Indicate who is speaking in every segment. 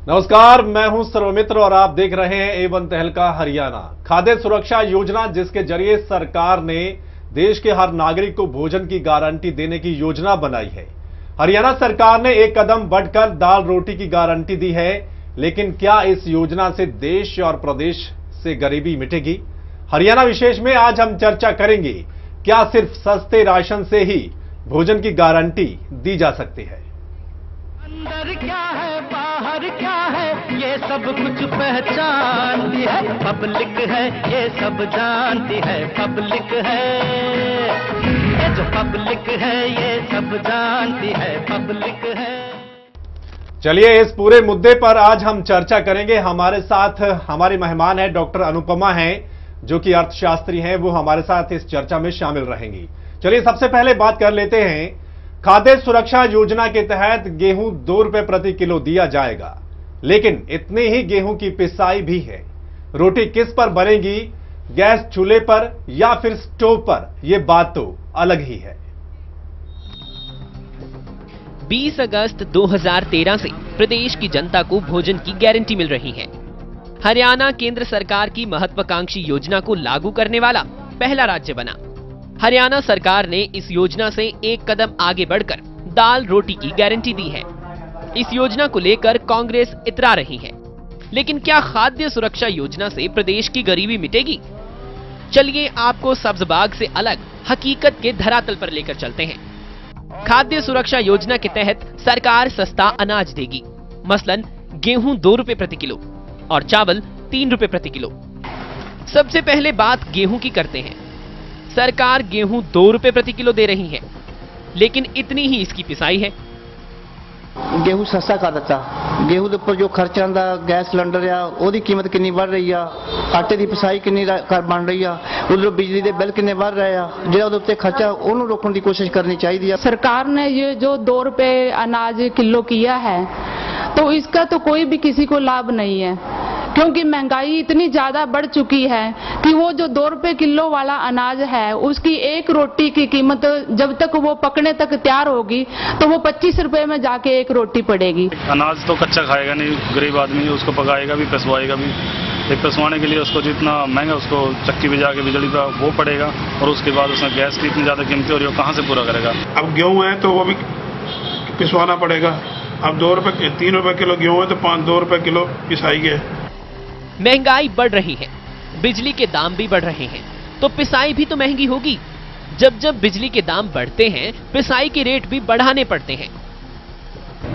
Speaker 1: नमस्कार, मैं हूं सर्वमित्र और आप देख रहे हैं A1 तहलका हरियाणा। खाद्य सुरक्षा योजना, जिसके जरिए सरकार ने देश के हर नागरिक को भोजन की गारंटी देने की योजना बनाई है। हरियाणा सरकार ने एक कदम बढ़कर दाल रोटी की गारंटी दी है, लेकिन क्या इस योजना से देश और प्रदेश से गरीबी मिटेगी? हरियाणा विशेष में आज हम चर्चा करेंगे, क्या सिर्फ सस्ते राशन से ही भोजन की गारंटी दी जा सकती है?
Speaker 2: अंदर क्या है बाहर क्या है ये सब कुछ पहचानती है पब्लिक है, ये सब जानती है पब्लिक है, ये जो पब्लिक है ये सब जानती है पब्लिक है।
Speaker 1: चलिए, इस पूरे मुद्दे पर आज हम चर्चा करेंगे। हमारे साथ हमारे मेहमान है डॉक्टर अनुपमा हैं, जो कि अर्थशास्त्री हैं। वो हमारे साथ इस चर्चा में शामिल रहेंगी। चलिए, सबसे पहले बात कर लेते हैं। खाद्य सुरक्षा योजना के तहत गेहूं 2 रुपए प्रति किलो दिया जाएगा, लेकिन इतने ही गेहूं की पिसाई भी है। रोटी किस पर बनेगी, गैस चूल्हे पर या फिर स्टोव पर? यह बात तो अलग ही है।
Speaker 3: 20 अगस्त 2013 से प्रदेश की जनता को भोजन की गारंटी मिल रही है। हरियाणा केंद्र सरकार की महत्वाकांक्षी योजना को लागू करने वाला पहला राज्य बना। हरियाणा सरकार ने इस योजना से एक कदम आगे बढ़कर दाल रोटी की गारंटी दी है। इस योजना को लेकर कांग्रेस इतरा रही है, लेकिन क्या खाद्य सुरक्षा योजना से प्रदेश की गरीबी मिटेगी? चलिए, आपको सब्ज बाग से अलग हकीकत के धरातल पर लेकर चलते हैं। खाद्य सुरक्षा योजना के तहत सरकार सस्ता अनाज देगी। मसलन गेहूं 2 रुपए प्रति किलो और चावल 3 रुपए प्रति किलो। सबसे पहले बात गेहूं की करते हैं। सरकार गेहूं 2 रुपए प्रति किलो दे रही है, लेकिन इतनी ही इसकी पिसाई है।
Speaker 4: गेहूं सस्ता कर दिता, गेहूं के ऊपर जो खर्चा आंदा गैस सिलेंडर आ ਉਹਦੀ कीमत कितनी बढ़ रही आ, आटे की पिसाई कितनी बन रही आ, उधर बिजली के बिल कितने बढ़ रहे आ, ਜਿਹੜਾ ਉਹਦੇ ਉੱਤੇ खर्चा ਉਹਨੂੰ रोकने की कोशिश करनी चाहिए।
Speaker 5: सरकार ने ये जो 2 रुपए अनाज किलो किया है, तो इसका तो कोई भी किसी को लाभ नहीं है, क्योंकि महंगाई इतनी ज्यादा बढ़ चुकी है कि वो जो 2 रुपए किलो वाला अनाज है, उसकी एक रोटी की कीमत जब तक वो पकने तक तैयार होगी तो वो 25 रुपए में जाके एक रोटी पड़ेगी।
Speaker 6: अनाज तो कच्चा खाएगा नहीं गरीब आदमी, उसको पकाएगा भी पिसवाएगा भी। एक पिसवाने के लिए उसको जितना महंगा उसको चक्की बजा के बिजली का वो पड़ेगा, और उसके बाद उसमें गैस की इतनी ज्यादा कीमत हो रही है, कहाँ से पूरा करेगा?
Speaker 7: अब गेहूँ है तो वो भी पिसवाना पड़ेगा। अब 2 रुपए 3 रुपए किलो गेहूँ है तो 2 रुपए किलो पिसाई है।
Speaker 3: महंगाई बढ़ रही है, बिजली के दाम भी बढ़ रहे हैं, तो पिसाई भी तो महंगी होगी। जब जब बिजली के दाम बढ़ते हैं, पिसाई के रेट भी बढ़ाने पड़ते हैं।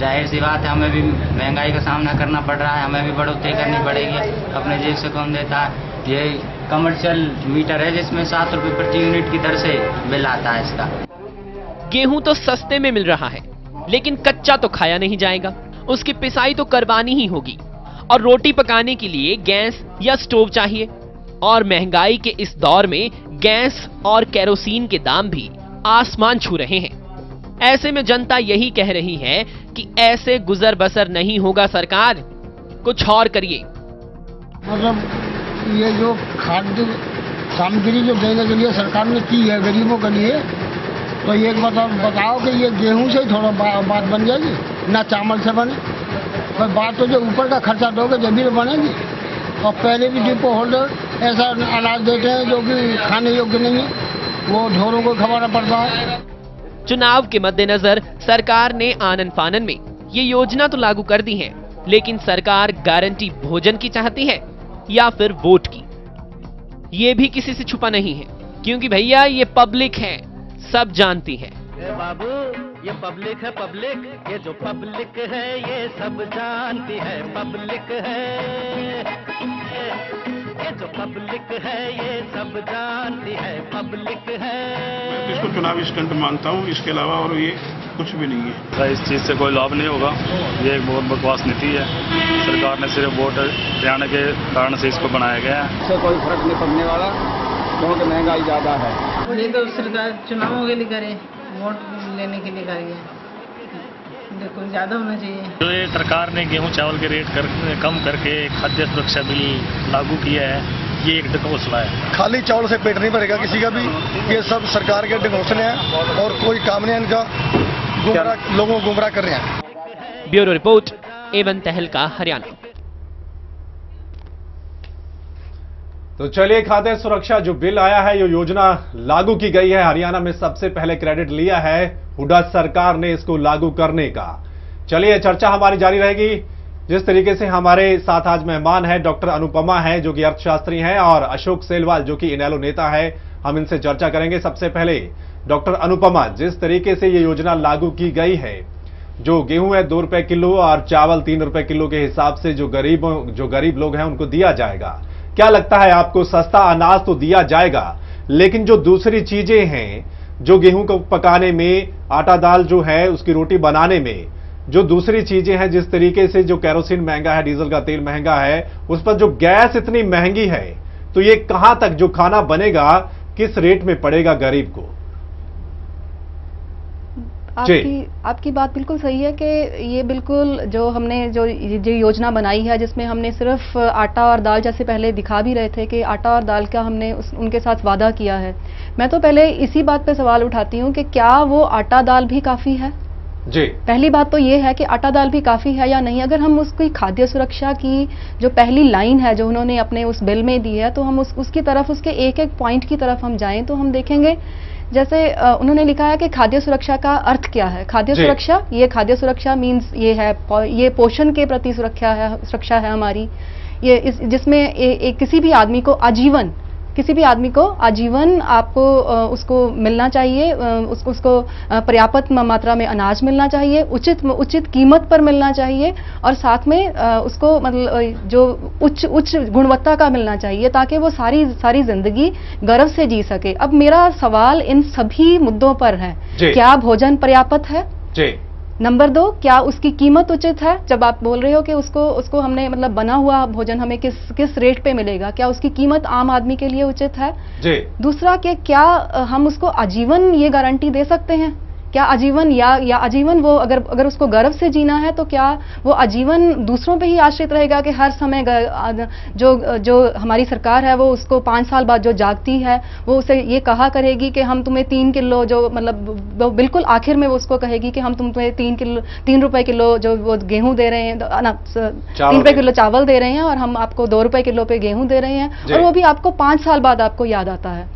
Speaker 8: जाहिर सी बात है, हमें भी महंगाई का सामना करना पड़ रहा है, हमें भी बढ़ोतरी करनी पड़ेगी। अपने जेब से कौन देता है? ये कमर्शियल मीटर है जिसमें 7 रुपए प्रति यूनिट की दर से बिल आता है इसका।
Speaker 3: गेहूं तो सस्ते में मिल रहा है, लेकिन कच्चा तो खाया नहीं जाएगा, उसकी पिसाई तो करवानी ही होगी। और रोटी पकाने के लिए गैस या स्टोव चाहिए, और महंगाई के इस दौर में गैस और केरोसिन के दाम भी आसमान छू रहे हैं। ऐसे में जनता यही कह रही है कि ऐसे गुजर बसर नहीं होगा, सरकार कुछ और करिए।
Speaker 9: मतलब ये जो खाद्य सामग्री जो देने के लिए सरकार ने की है गरीबों के लिए, तो ये बताओ कि ये गेहूं से ही थोड़ा बात बन जाएगी, ना चावल से बने। पर बात तो जो ऊपर का खर्चा दोगे जब भी बनेगी। और पहले भी डिपो होल्डर ऐसा अनाज देते हैं जो कि खाने योग्य नहीं है, वो ढोरों को खवाना पड़ता है।
Speaker 3: चुनाव के मद्देनजर सरकार ने आनन फानन में ये योजना तो लागू कर दी है, लेकिन सरकार गारंटी भोजन की चाहती है या फिर वोट की? ये भी किसी से छुपा नहीं है, क्योंकि भैया ये पब्लिक है, सब जानती है।
Speaker 2: बाबू, ये पब्लिक है पब्लिक, ये जो पब्लिक है ये सब जानती है पब्लिक है, ये जो पब्लिक है ये सब जानती है पब्लिक है।
Speaker 7: इसको चुनावी स्टंट मानता हूँ, इसके अलावा और ये कुछ भी नहीं है।
Speaker 6: इस चीज से कोई लाभ नहीं होगा, ये एक बहुत बकवास नीति है। सरकार ने सिर्फ वोट जाने के कारण से इसको बनाया गया है।
Speaker 10: इससे कोई फर्क नहीं पड़ने वाला, क्योंकि महंगाई ज्यादा है।
Speaker 11: ये तो सरकार चुनावों के लिए करे, वोट लेने के लिए करिए, देखो ज्यादा होना चाहिए।
Speaker 6: जो ये सरकार ने गेहूं चावल के रेट कम करके खाद्य सुरक्षा बिल लागू किया है, ये एक ढकोसला है।
Speaker 9: खाली चावल से पेट नहीं भरेगा किसी का भी, ये सब सरकार के ढकोसले हैं और कोई काम नहीं इनका, लोगों को गुमराह कर रहे हैं।
Speaker 3: ब्यूरो रिपोर्ट, एवं तहलका हरियाणा।
Speaker 1: तो चलिए, खाद्य सुरक्षा जो बिल आया है, ये योजना लागू की गई है। हरियाणा में सबसे पहले क्रेडिट लिया है हुड्डा सरकार ने इसको लागू करने का। चलिए, चर्चा हमारी जारी रहेगी। जिस तरीके से हमारे साथ आज मेहमान है डॉक्टर अनुपमा है जो कि अर्थशास्त्री हैं, और अशोक सेलवाल जो कि इनेलो नेता है, हम इनसे चर्चा करेंगे। सबसे पहले डॉक्टर अनुपमा, जिस तरीके से ये योजना लागू की गई है, जो गेहूं है 2 रुपए किलो और चावल 3 रुपए किलो के हिसाब से जो गरीब लोग हैं उनको दिया जाएगा, क्या लगता है आपको? सस्ता अनाज तो दिया जाएगा, लेकिन जो दूसरी चीजें हैं, जो गेहूं को पकाने में, आटा दाल जो है उसकी रोटी बनाने में, जो दूसरी चीजें हैं, जिस तरीके से जो केरोसिन महंगा है, डीजल का तेल महंगा है, उस पर जो गैस इतनी महंगी है, तो ये कहां तक जो खाना बनेगा किस रेट में पड़ेगा गरीब को?
Speaker 12: आपकी बात बिल्कुल सही है कि ये बिल्कुल जो हमने जो योजना बनाई है, जिसमें हमने सिर्फ आटा और दाल, जैसे पहले दिखा भी रहे थे कि आटा और दाल का हमने उनके साथ वादा किया है। मैं तो पहले इसी बात पे सवाल उठाती हूँ कि क्या वो आटा दाल भी काफी है?
Speaker 1: जी, पहली
Speaker 12: बात तो ये है कि आटा दाल भी काफी है या नहीं। अगर हम उसकी खाद्य सुरक्षा की जो पहली लाइन है जो उन्होंने अपने उस बिल में दी है, तो हम उसकी तरफ, उसके एक एक पॉइंट की तरफ हम जाएं तो हम देखेंगे, जैसे उन्होंने लिखा है कि खाद्य सुरक्षा का अर्थ क्या है। खाद्य सुरक्षा, ये खाद्य सुरक्षा मीन्स ये है, ये पोषण के प्रति सुरक्षा है हमारी, ये जिसमें किसी भी आदमी को आजीवन आपको उसको मिलना चाहिए, उसको पर्याप्त मात्रा में अनाज मिलना चाहिए, उचित कीमत पर मिलना चाहिए, और साथ में उसको मतलब जो उच्च गुणवत्ता का मिलना चाहिए, ताकि वो सारी जिंदगी गर्व से जी सके। अब मेरा सवाल इन सभी मुद्दों पर है, क्या भोजन पर्याप्त है? नंबर 2, क्या उसकी कीमत उचित है? जब आप बोल रहे हो कि उसको हमने मतलब बना हुआ भोजन हमें किस रेट पे मिलेगा, क्या उसकी कीमत आम आदमी के लिए उचित है? दूसरा, कि क्या हम उसको आजीवन ये गारंटी दे सकते हैं? क्या आजीवन या आजीवन वो अगर उसको गर्व से जीना है, तो क्या वो आजीवन दूसरों पे ही आश्रित रहेगा कि हर समय जो हमारी सरकार है वो उसको 5 साल बाद जो जागती है वो उसे ये कहा करेगी कि हम तुम्हें 3 किलो जो मतलब बिल्कुल आखिर में वो उसको कहेगी कि हम तुम्हें 3 रुपए किलो जो वो गेहूं दे रहे हैं, 3 रुपए किलो चावल दे रहे हैं, और हम आपको 2 रुपए किलो पे गेहूं दे रहे हैं, और वो भी आपको 5 साल बाद आपको याद आता है।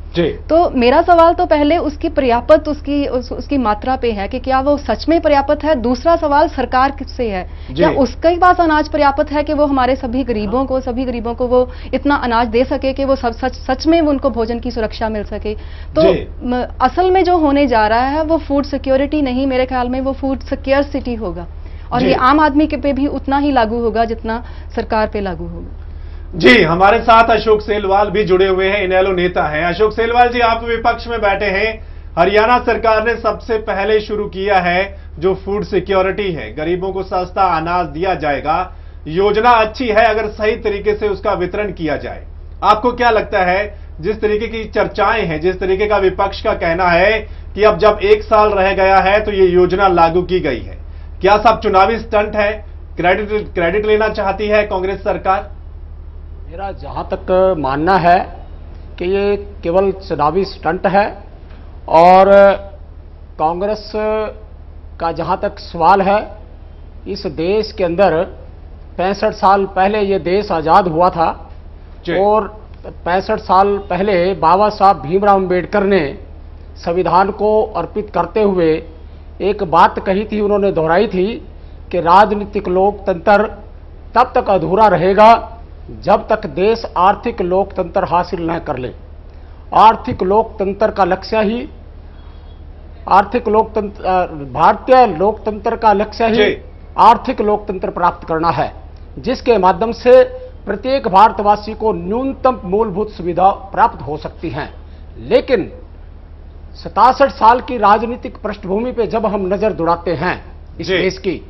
Speaker 12: तो मेरा सवाल तो पहले उसकी पर्याप्त उसकी मात्रा पे है कि क्या वो सच में पर्याप्त है। दूसरा सवाल सरकार से है, क्या उसके पास अनाज पर्याप्त है कि वो हमारे सभी गरीबों को वो इतना अनाज दे सके कि वो सच में उनको भोजन की सुरक्षा मिल सके। तो असल में जो होने जा रहा है वो फूड सिक्योरिटी नहीं, मेरे ख्याल में वो फूड सिक्योरिटी होगा, और ये आम आदमी के पे भी उतना ही लागू होगा जितना सरकार पे लागू होगा।
Speaker 1: जी, हमारे साथ अशोक सेलवाल भी जुड़े हुए हैं, इनेलो नेता हैं। अशोक सेलवाल जी, आप विपक्ष में बैठे हैं। हरियाणा सरकार ने सबसे पहले शुरू किया है जो फूड सिक्योरिटी है, गरीबों को सस्ता अनाज दिया जाएगा। योजना अच्छी है अगर सही तरीके से उसका वितरण किया जाए। आपको क्या लगता है, जिस तरीके की चर्चाएं हैं, जिस तरीके का विपक्ष का कहना है कि अब जब 1 साल रह गया है तो ये योजना लागू की गई है, क्या सब चुनावी स्टंट है? क्रेडिट लेना चाहती है कांग्रेस सरकार?
Speaker 13: मेरा जहां तक मानना है कि ये केवल चुनावी स्टंट है, और कांग्रेस का जहां तक सवाल है, इस देश के अंदर 65 साल पहले ये देश आज़ाद हुआ था, और 65 साल पहले बाबा साहब भीमराव अम्बेडकर ने संविधान को अर्पित करते हुए एक बात कही थी, उन्होंने दोहराई थी कि राजनीतिक लोकतंत्र तब तक अधूरा रहेगा जब तक देश आर्थिक लोकतंत्र हासिल न कर ले। आर्थिक लोकतंत्र का लक्ष्य ही भारतीय लोकतंत्र का लक्ष्य ही आर्थिक लोकतंत्र प्राप्त करना है, जिसके माध्यम से प्रत्येक भारतवासी को न्यूनतम मूलभूत सुविधा प्राप्त हो सकती हैं। लेकिन 67 साल की राजनीतिक पृष्ठभूमि पे जब हम नजर दौड़ाते हैं इस देश की,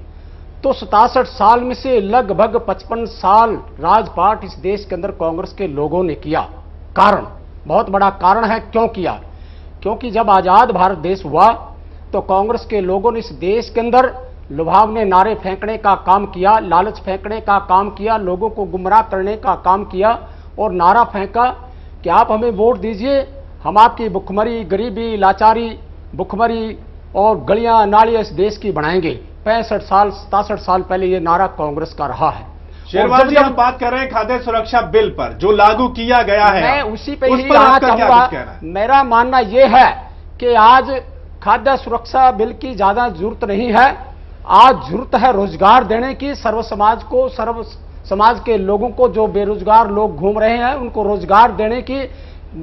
Speaker 13: तो 67 साल में से लगभग 55 साल राजपाट इस देश के अंदर कांग्रेस के लोगों ने किया। कारण, बहुत बड़ा कारण है क्यों किया, क्योंकि जब आजाद भारत देश हुआ तो कांग्रेस के लोगों ने इस देश के अंदर लुभावने नारे फेंकने का काम किया, लालच फेंकने का काम किया, लोगों को गुमराह करने का काम किया, और नारा फेंका कि आप हमें वोट दीजिए, हम आपकी भुखमरी, गरीबी, लाचारी, भुखमरी और गलियां नालियां इस देश की बनाएंगे। 65 साल 67 साल पहले ये नारा कांग्रेस का रहा है।
Speaker 1: शेरवाल जी, हम बात कर रहे हैं खाद्य सुरक्षा बिल पर जो लागू किया गया है,
Speaker 13: मैं उसी पे ही आना चाहूंगा। मेरा मानना यह है कि आज खाद्य सुरक्षा बिल की ज्यादा जरूरत नहीं है, आज जरूरत है रोजगार देने की। सर्व समाज के लोगों को, जो बेरोजगार लोग घूम रहे हैं, उनको रोजगार देने की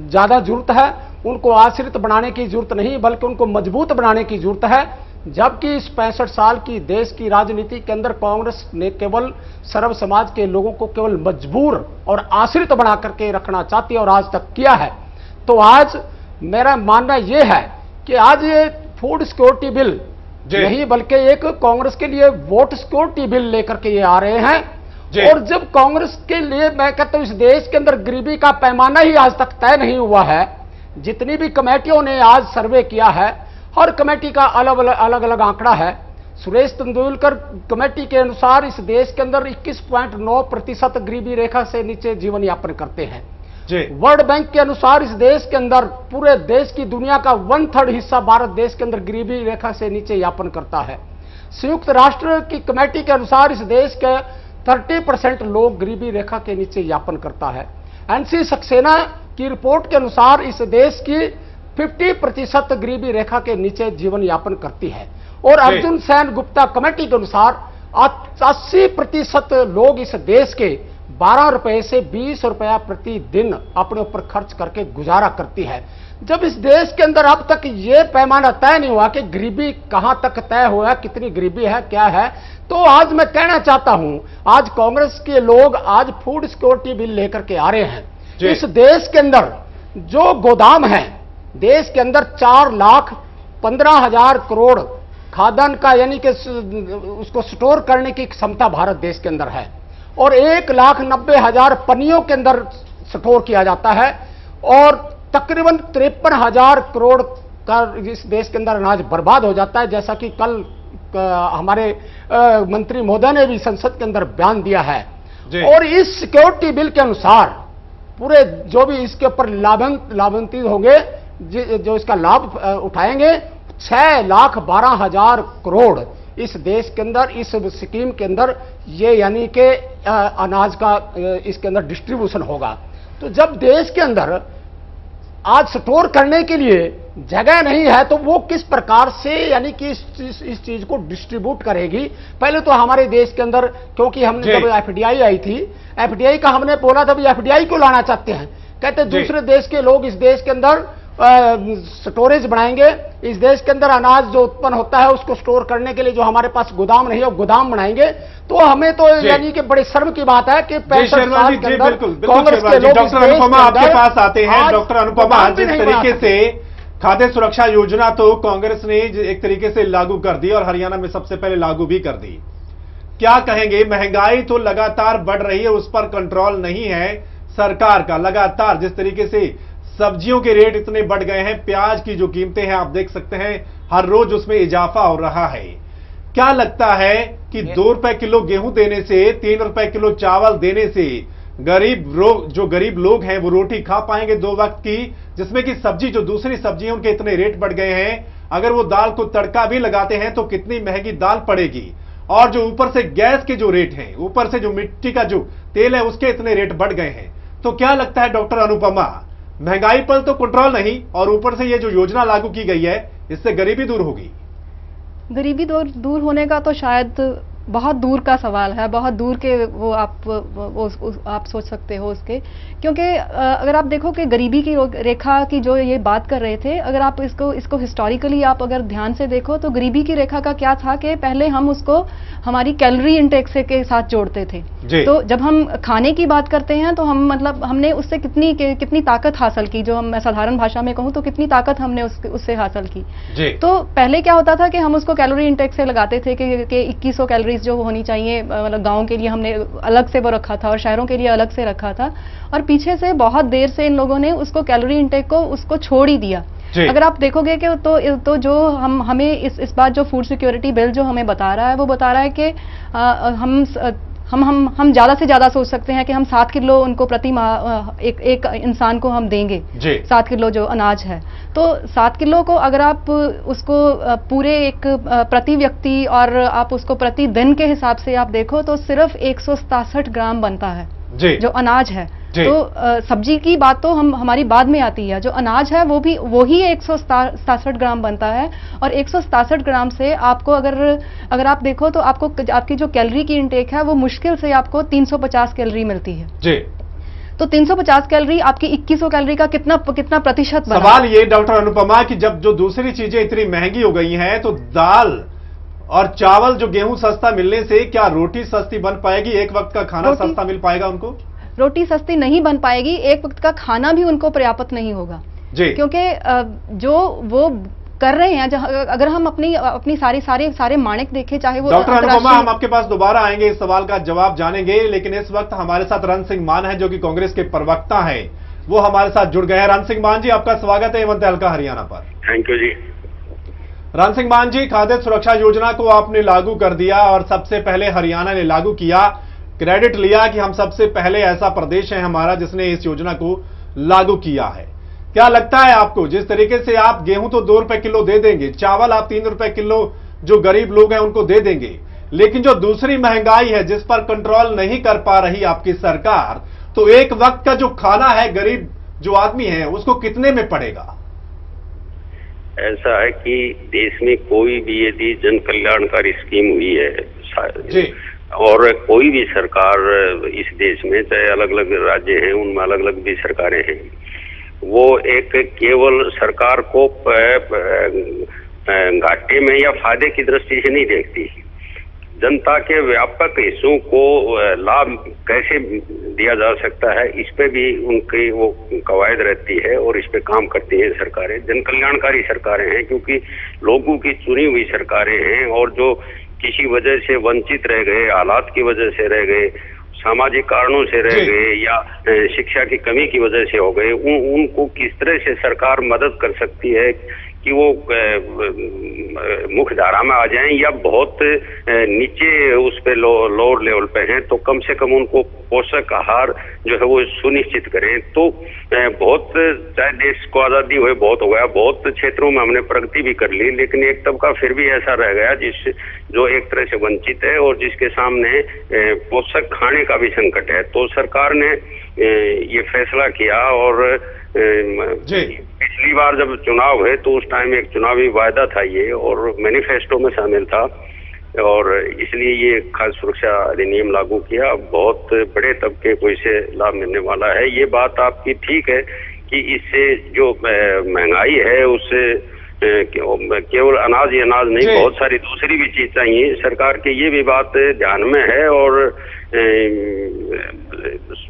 Speaker 13: ज्यादा जरूरत है। उनको आश्रित बनाने की जरूरत नहीं, बल्कि उनको मजबूत बनाने की जरूरत है। जबकि इस 65 साल की देश की राजनीति के अंदर कांग्रेस ने केवल सर्व समाज के लोगों को केवल मजबूर और आश्रित बना करके रखना चाहती है और आज तक किया है। तो आज मेरा मानना यह है कि आज ये फूड सिक्योरिटी बिल नहीं बल्कि एक कांग्रेस के लिए वोट सिक्योरिटी बिल लेकर के ये आ रहे हैं। और जब कांग्रेस के लिए, मैं कहता हूं, इस देश के अंदर गरीबी का पैमाना ही आज तक तय नहीं हुआ है। जितनी भी कमेटियों ने आज सर्वे किया है, हर कमेटी का अलग अलग आंकड़ा है। सुरेश तेंदुलकर कमेटी के अनुसार इस देश के अंदर 21.9% गरीबी रेखा से नीचे जीवन यापन करते हैं। वर्ल्ड बैंक के अनुसार इस देश के अंदर, पूरे देश की दुनिया का 1/3 हिस्सा भारत देश के अंदर गरीबी रेखा से नीचे यापन करता है। संयुक्त राष्ट्र की कमेटी के अनुसार इस देश के 30% लोग गरीबी रेखा के नीचे यापन करता है। एनसी सक्सेना की रिपोर्ट के अनुसार इस देश की 50% गरीबी रेखा के नीचे जीवन यापन करती है। और अर्जुन सेन गुप्ता कमेटी के अनुसार 80% लोग इस देश के 12 रुपए से 20 रुपया प्रतिदिन अपने ऊपर खर्च करके गुजारा करती है। जब इस देश के अंदर अब तक ये पैमाना तय नहीं हुआ कि गरीबी कहां तक तय हुआ, कितनी गरीबी है, क्या है, तो आज मैं कहना चाहता हूं, आज कांग्रेस के लोग आज फूड सिक्योरिटी बिल लेकर के आ रहे हैं। इस देश के अंदर जो गोदाम है, देश के अंदर 4,15,000 करोड़ खाद्यान्न का, यानी कि उसको स्टोर करने की क्षमता भारत देश के अंदर है, और 1,90,000 पनियों के अंदर स्टोर किया जाता है, और तकरीबन 53,000 करोड़ का इस देश के अंदर अनाज बर्बाद हो जाता है, जैसा कि कल हमारे मंत्री महोदय ने भी संसद के अंदर बयान दिया है। और इस सिक्योरिटी बिल के अनुसार पूरे जो भी इसके ऊपर लाभान्वित होंगे, जो इसका लाभ उठाएंगे, 6,12,000 करोड़ इस देश के अंदर, इस स्कीम के अंदर ये यानी कि अनाज का इसके अंदर डिस्ट्रीब्यूशन होगा। तो जब देश के अंदर आज स्टोर करने के लिए जगह नहीं है, तो वो किस प्रकार से यानी कि इस चीज को डिस्ट्रीब्यूट करेगी। पहले तो हमारे देश के अंदर, क्योंकि हमने जब एफडीआई आई थी, एफडीआई का हमने बोला था भी एफडीआई क्यों लाना चाहते हैं, कहते दूसरे देश के लोग इस देश के अंदर स्टोरेज बनाएंगे, इस देश के अंदर अनाज जो उत्पन्न होता है उसको स्टोर करने के लिए जो हमारे पास गोदाम नहीं है वो गोदाम बनाएंगे। तो हमें तो यानी कि बड़े शर्म की बात है कि 65 साल के अंदर कांग्रेस के लोग,
Speaker 1: डॉक्टर अनुपमा आपके पास आते हैं। डॉक्टर अनुपमा, जिस तरीके से खाद्य सुरक्षा योजना तो कांग्रेस ने एक तरीके से लागू कर दी और हरियाणा में सबसे पहले लागू भी कर दी, क्या कहेंगे? महंगाई तो लगातार बढ़ रही है, उस पर कंट्रोल नहीं है सरकार का। लगातार जिस तरीके से सब्जियों के रेट इतने बढ़ गए हैं, प्याज की जो कीमतें हैं आप देख सकते हैं, हर रोज उसमें इजाफा हो रहा है। क्या लगता है कि 2 रुपए किलो गेहूं देने से, 3 रुपए किलो चावल देने से जो गरीब लोग हैं वो रोटी खा पाएंगे 2 वक्त की, जिसमें कि सब्जी, जो दूसरी सब्जी है उनके इतने रेट बढ़ गए हैं, अगर वो दाल को तड़का भी लगाते हैं तो कितनी महंगी दाल पड़ेगी, और जो ऊपर से गैस के जो रेट हैं, ऊपर से जो मिट्टी का जो तेल है उसके इतने रेट बढ़ गए हैं। तो क्या लगता है डॉक्टर अनुपमा, महंगाई पर तो कंट्रोल नहीं, और ऊपर से ये जो योजना लागू की गई है इससे गरीबी दूर होगी?
Speaker 12: गरीबी दूर होने का तो शायद बहुत दूर का सवाल है, बहुत दूर के वो आप सोच सकते हो उसके, क्योंकि अगर आप देखो कि गरीबी की रेखा की जो ये बात कर रहे थे, अगर आप इसको हिस्टोरिकली आप अगर ध्यान से देखो तो गरीबी की रेखा का क्या था कि पहले हम उसको हमारी कैलोरी इंटेक से के साथ जोड़ते थे। तो जब हम खाने की बात करते हैं तो हम मतलब हमने उससे कितनी ताकत हासिल की, जो हम साधारण भाषा में कहूँ तो कितनी ताकत हमने उससे हासिल की। तो पहले क्या होता था कि हम उसको कैलोरी इंटेक से लगाते थे कि 2100 कैलोरी जो होनी चाहिए, मतलब गांव के लिए हमने अलग से वो रखा था और शहरों के लिए अलग से रखा था, और पीछे से बहुत देर से इन लोगों ने उसको कैलोरी इंटेक को उसको छोड़ ही दिया। अगर आप देखोगे कि तो जो हमें इस बात जो फूड सिक्योरिटी बिल जो हमें बता रहा है, वो बता रहा है कि हम हम ज्यादा से ज्यादा सोच सकते हैं कि हम 7 किलो उनको प्रति माह एक इंसान को हम देंगे 7 किलो जो अनाज है। तो 7 किलो को अगर आप उसको पूरे एक प्रति व्यक्ति और आप उसको प्रति दिन के हिसाब से आप देखो तो सिर्फ 167 ग्राम बनता है जो अनाज है। तो सब्जी की बात तो हमारी बाद में आती है, जो अनाज है वो ही 167 ग्राम बनता है। और 167 ग्राम से आपको अगर आप देखो तो आपको आपकी जो कैलोरी की इंटेक है वो मुश्किल से आपको 350 कैलोरी मिलती है जी। तो 350 कैलोरी आपकी 2100 कैलोरी का कितना प्रतिशत बना?
Speaker 1: सवाल ये डॉक्टर अनुपमा कि जब जो दूसरी चीजें इतनी महंगी हो गई हैं तो दाल और चावल जो गेहूं सस्ता मिलने से क्या रोटी सस्ती बन पाएगी? एक वक्त का खाना सस्ता मिल पाएगा उनको?
Speaker 12: रोटी सस्ती नहीं बन पाएगी, एक वक्त का खाना भी उनको पर्याप्त नहीं होगा जी। क्योंकि जो वो कर रहे हैं, अगर हम अपनी सारे मानक देखें, चाहे वो
Speaker 1: डॉक्टर अनुपमा, हम आपके पास दोबारा आएंगे, इस सवाल का जवाब जानेंगे, लेकिन इस वक्त हमारे साथ रन सिंह मान है जो कि कांग्रेस के प्रवक्ता हैं, वो हमारे साथ जुड़ गए हैं। रन सिंह मान जी, आपका स्वागत है एवं तहलका हरियाणा पर।
Speaker 14: Thank you ji.
Speaker 1: रन सिंह मान जी, खाद्य सुरक्षा योजना को आपने लागू कर दिया और सबसे पहले हरियाणा ने लागू किया, क्रेडिट लिया कि हम सबसे पहले ऐसा प्रदेश है हमारा जिसने इस योजना को लागू किया है। क्या लगता है आपको, जिस तरीके से आप गेहूं तो 2 रुपए किलो दे देंगे, चावल आप 3 रुपए किलो जो गरीब लोग हैं उनको दे देंगे, लेकिन जो दूसरी महंगाई है जिस पर कंट्रोल नहीं कर पा रही आपकी सरकार, तो एक वक्त का जो खाना है गरीब जो आदमी है उसको कितने में पड़ेगा?
Speaker 14: ऐसा है कि देश में कोई भी यदि जन कल्याणकारी स्कीम हुई है जी, और कोई भी सरकार इस देश में, चाहे अलग अलग राज्य हैं उनमें अलग अलग भी सरकारें हैं, वो एक केवल सरकार को घाटे में या फायदे की दृष्टि से नहीं देखती, जनता के व्यापक हिस्सों को लाभ कैसे दिया जा सकता है इस पे भी उनकी वो कवायद रहती है और इस पे काम करती है सरकारें। जन कल्याणकारी सरकारें हैं क्योंकि लोगों की चुनी हुई सरकारें हैं, और जो किसी वजह से वंचित रह गए, हालात की वजह से रह गए, सामाजिक कारणों से रह गए या शिक्षा की कमी की वजह से हो गए, उनको किस तरह से सरकार मदद कर सकती है कि वो मुख्य धारा में आ जाएं, या बहुत नीचे उस पे लोअर लेवल पे हैं तो कम से कम उनको पोषक आहार जो है वो सुनिश्चित करें। तो बहुत, चाहे देश को आजादी हुए बहुत हो गया, बहुत क्षेत्रों में हमने प्रगति भी कर ली, लेकिन एक तबका फिर भी ऐसा रह गया जो एक तरह से वंचित है और जिसके सामने पोषक खाने का भी संकट है। तो सरकार ने ये फैसला किया, और पिछली बार जब चुनाव हुए तो उस टाइम एक चुनावी वायदा था ये, और मैनिफेस्टो में शामिल था, और इसलिए ये खाद्य सुरक्षा अधिनियम लागू किया। बहुत बड़े तबके को इसे लाभ मिलने वाला है। ये बात आपकी ठीक है कि इससे जो महंगाई है उससे केवल अनाज ही अनाज नहीं, बहुत सारी दूसरी भी चीज चाहिए। सरकार के ये भी बात ध्यान में है। और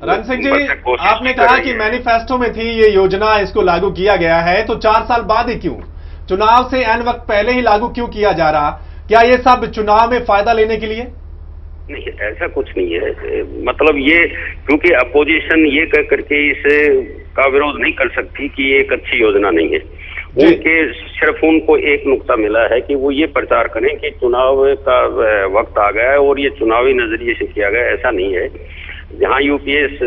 Speaker 1: रन सिंह जी, आपने कहा कि मैनिफेस्टो में थी ये योजना, इसको लागू किया गया है, तो 4 साल बाद ही क्यों, चुनाव से एन वक्त पहले ही लागू क्यों किया जा रहा? क्या ये सब चुनाव में फायदा लेने के लिए?
Speaker 14: नहीं, ऐसा कुछ नहीं है। मतलब ये क्योंकि अपोजिशन ये कह करके इसे का विरोध नहीं कर सकती कि ये एक अच्छी योजना नहीं है। उनके सिर्फ उनको एक नुक्ता मिला है कि वो ये प्रचार करें कि चुनाव का वक्त आ गया है और ये चुनावी नजरिए से किया गया। ऐसा नहीं है। जहां यूपीएस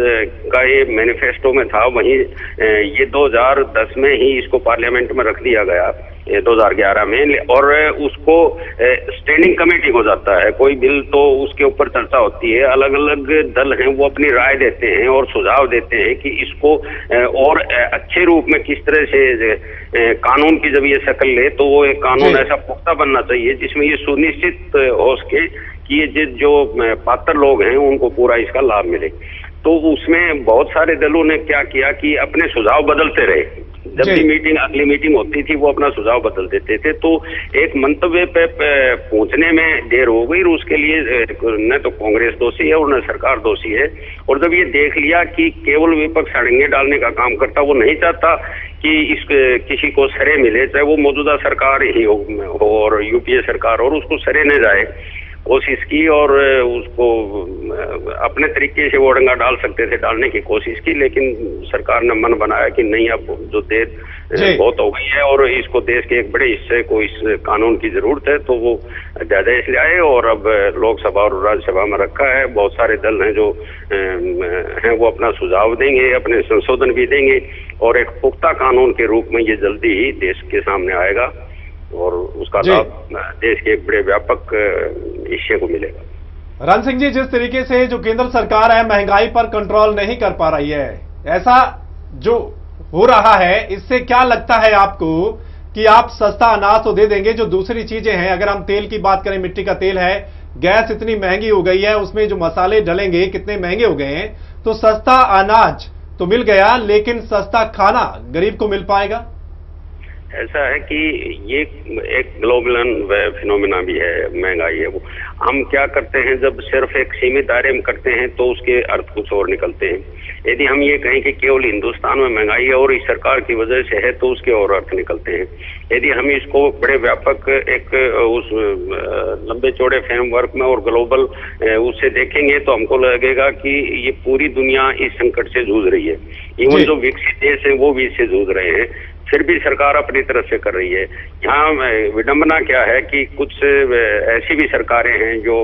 Speaker 14: का ये मैनिफेस्टो में था, वहीं ये 2010 में ही इसको पार्लियामेंट में रख दिया गया, 2011 में, और उसको स्टैंडिंग कमेटी हो जाता है। कोई बिल तो उसके ऊपर चर्चा होती है, अलग अलग दल हैं वो अपनी राय देते हैं और सुझाव देते हैं कि इसको और अच्छे रूप में किस तरह से कानून की जब ये शक्ल ले तो वो एक कानून ऐसा पुख्ता बनना चाहिए जिसमें ये सुनिश्चित हो सके कि ये जो पात्र लोग हैं उनको पूरा इसका लाभ मिले। तो उसमें बहुत सारे दलों ने क्या किया कि अपने सुझाव बदलते रहे। जब भी मीटिंग, अगली मीटिंग होती थी, वो अपना सुझाव बदल देते थे। तो एक मंतव्य पे पहुंचने में देर हो गई, और उसके लिए न तो कांग्रेस दोषी है और न सरकार दोषी है। और जब ये देख लिया कि केवल विपक्ष अड़ंगे डालने का काम करता, वो नहीं चाहता कि इस किसी को सरे मिले, चाहे वो मौजूदा सरकार ही हो और यूपीए सरकार, और उसको सरे न जाए। कोशिश की और उसको अपने तरीके से वो डंगा डाल सकते थे, डालने की कोशिश की, लेकिन सरकार ने मन बनाया कि नहीं, अब जो देर बहुत हो गई है और इसको देश के एक बड़े हिस्से को इस कानून की जरूरत है, तो वो अध्यादेश ले आए और अब लोकसभा और राज्यसभा में रखा है। बहुत सारे दल हैं जो हैं वो अपना सुझाव देंगे, अपने संशोधन भी देंगे और एक पुख्ता कानून के रूप में ये जल्दी ही देश के सामने आएगा और उसका लाभ देश के एक बड़े व्यापक हिस्से को मिलेगा।
Speaker 1: रण सिंह जी, जिस तरीके से जो केंद्र सरकार है महंगाई पर कंट्रोल नहीं कर पा रही है, ऐसा जो हो रहा है, इससे क्या लगता है आपको कि आप सस्ता अनाज तो दे देंगे, जो दूसरी चीजें हैं, अगर हम तेल की बात करें, मिट्टी का तेल है, गैस इतनी महंगी हो गई है, उसमें जो मसाले डलेंगे कितने महंगे हो गए हैं, तो सस्ता अनाज तो मिल गया, लेकिन सस्ता खाना गरीब को मिल पाएगा?
Speaker 14: ऐसा है कि ये एक ग्लोबल फिनोमिना भी है, महंगाई है। वो हम क्या करते हैं, जब सिर्फ एक सीमित दायरे में करते हैं तो उसके अर्थ कुछ और निकलते हैं। यदि हम ये कहें कि केवल हिंदुस्तान में महंगाई है और इस सरकार की वजह से है, तो उसके और अर्थ निकलते हैं। यदि हम इसको बड़े व्यापक एक उस लंबे चौड़े फ्रेमवर्क में और ग्लोबल उससे देखेंगे तो हमको लगेगा कि ये पूरी दुनिया इस संकट से जूझ रही है। इवन जो विकसित देश है वो भी इससे जूझ रहे हैं, फिर भी सरकार अपनी तरफ से कर रही है। यहाँ विडंबना क्या है कि कुछ ऐसी भी सरकारें हैं जो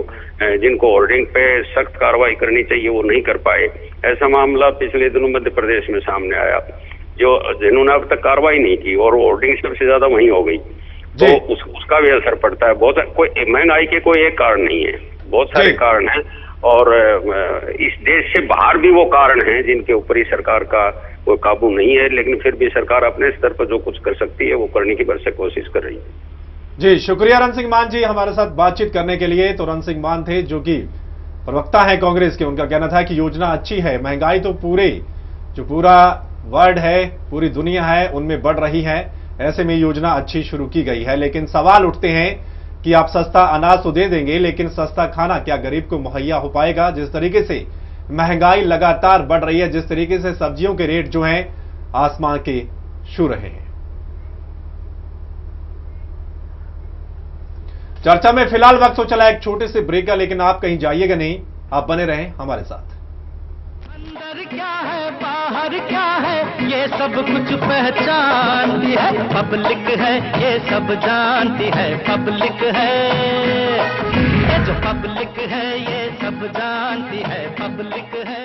Speaker 14: जिनको होर्डिंग पे सख्त कार्रवाई करनी चाहिए वो नहीं कर पाए। ऐसा मामला पिछले दिनों मध्य प्रदेश में सामने आया, जो जिन्होंने अब तक कार्रवाई नहीं की और होर्डिंग सबसे ज्यादा वहीं हो गई, तो उसका भी असर पड़ता है। बहुत कोई महंगाई के कोई एक कारण नहीं है, बहुत सारे कारण हैं और इस देश से बाहर भी वो कारण हैं जिनके ऊपर ही सरकार का कोई काबू नहीं है, लेकिन फिर भी सरकार अपने स्तर पर जो कुछ कर सकती है वो करने की भरसक कोशिश कर रही है।
Speaker 1: जी, शुक्रिया रण सिंह मान जी हमारे साथ बातचीत करने के लिए। तो रण सिंह मान थे जो कि प्रवक्ता है कांग्रेस के, उनका कहना था कि योजना अच्छी है, महंगाई तो पूरा वर्ल्ड है, पूरी दुनिया है, उनमें बढ़ रही है, ऐसे में योजना अच्छी शुरू की गई है। लेकिन सवाल उठते हैं कि आप सस्ता अनाज तो दे देंगे, लेकिन सस्ता खाना क्या गरीब को मुहैया हो पाएगा? जिस तरीके से महंगाई लगातार बढ़ रही है, जिस तरीके से सब्जियों के रेट जो हैं आसमान के छू रहे हैं। चर्चा में फिलहाल वक्त हो चला एक छोटे से ब्रेक का, लेकिन आप कहीं जाइएगा नहीं, आप बने रहें हमारे साथ।
Speaker 2: अंदर क्या है बाहर क्या है ये सब कुछ पहचानती है पब्लिक है, ये सब जानती है पब्लिक है, ये जो पब्लिक है ये सब जानती है पब्लिक है।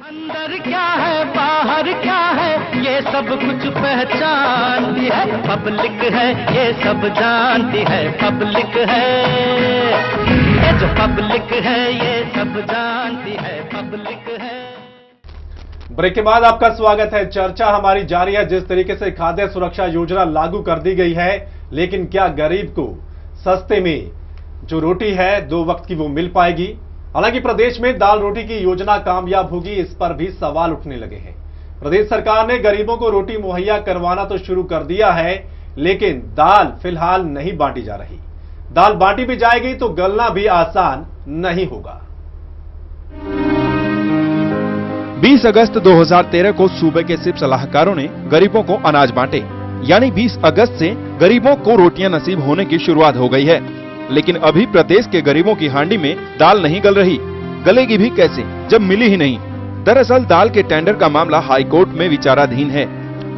Speaker 2: अंदर क्या है बाहर क्या है ये सब कुछ पहचानती है पब्लिक है, ये सब जानती है पब्लिक है, ये जो पब्लिक है ये सब जानती है पब्लिक है।
Speaker 1: ब्रेक के बाद आपका स्वागत है। चर्चा हमारी जारी है। जिस तरीके से खाद्य सुरक्षा योजना लागू कर दी गई है, लेकिन क्या गरीब को सस्ते में जो रोटी है 2 वक्त की वो मिल पाएगी? हालांकि प्रदेश में दाल रोटी की योजना कामयाब होगी, इस पर भी सवाल उठने लगे हैं। प्रदेश सरकार ने गरीबों को रोटी मुहैया करवाना तो शुरू कर दिया है, लेकिन दाल फिलहाल नहीं बांटी जा रही। दाल बांटी भी जाएगी तो गलना भी आसान नहीं होगा।
Speaker 15: 20 अगस्त 2013 को सूबे के सिप सलाहकारों ने गरीबों को अनाज बांटे, यानी 20 अगस्त से गरीबों को रोटियां नसीब होने की शुरुआत हो गई है। लेकिन अभी प्रदेश के गरीबों की हांडी में दाल नहीं गल रही। गलेगी भी कैसे जब मिली ही नहीं। दरअसल दाल के टेंडर का मामला हाई कोर्ट में विचाराधीन है।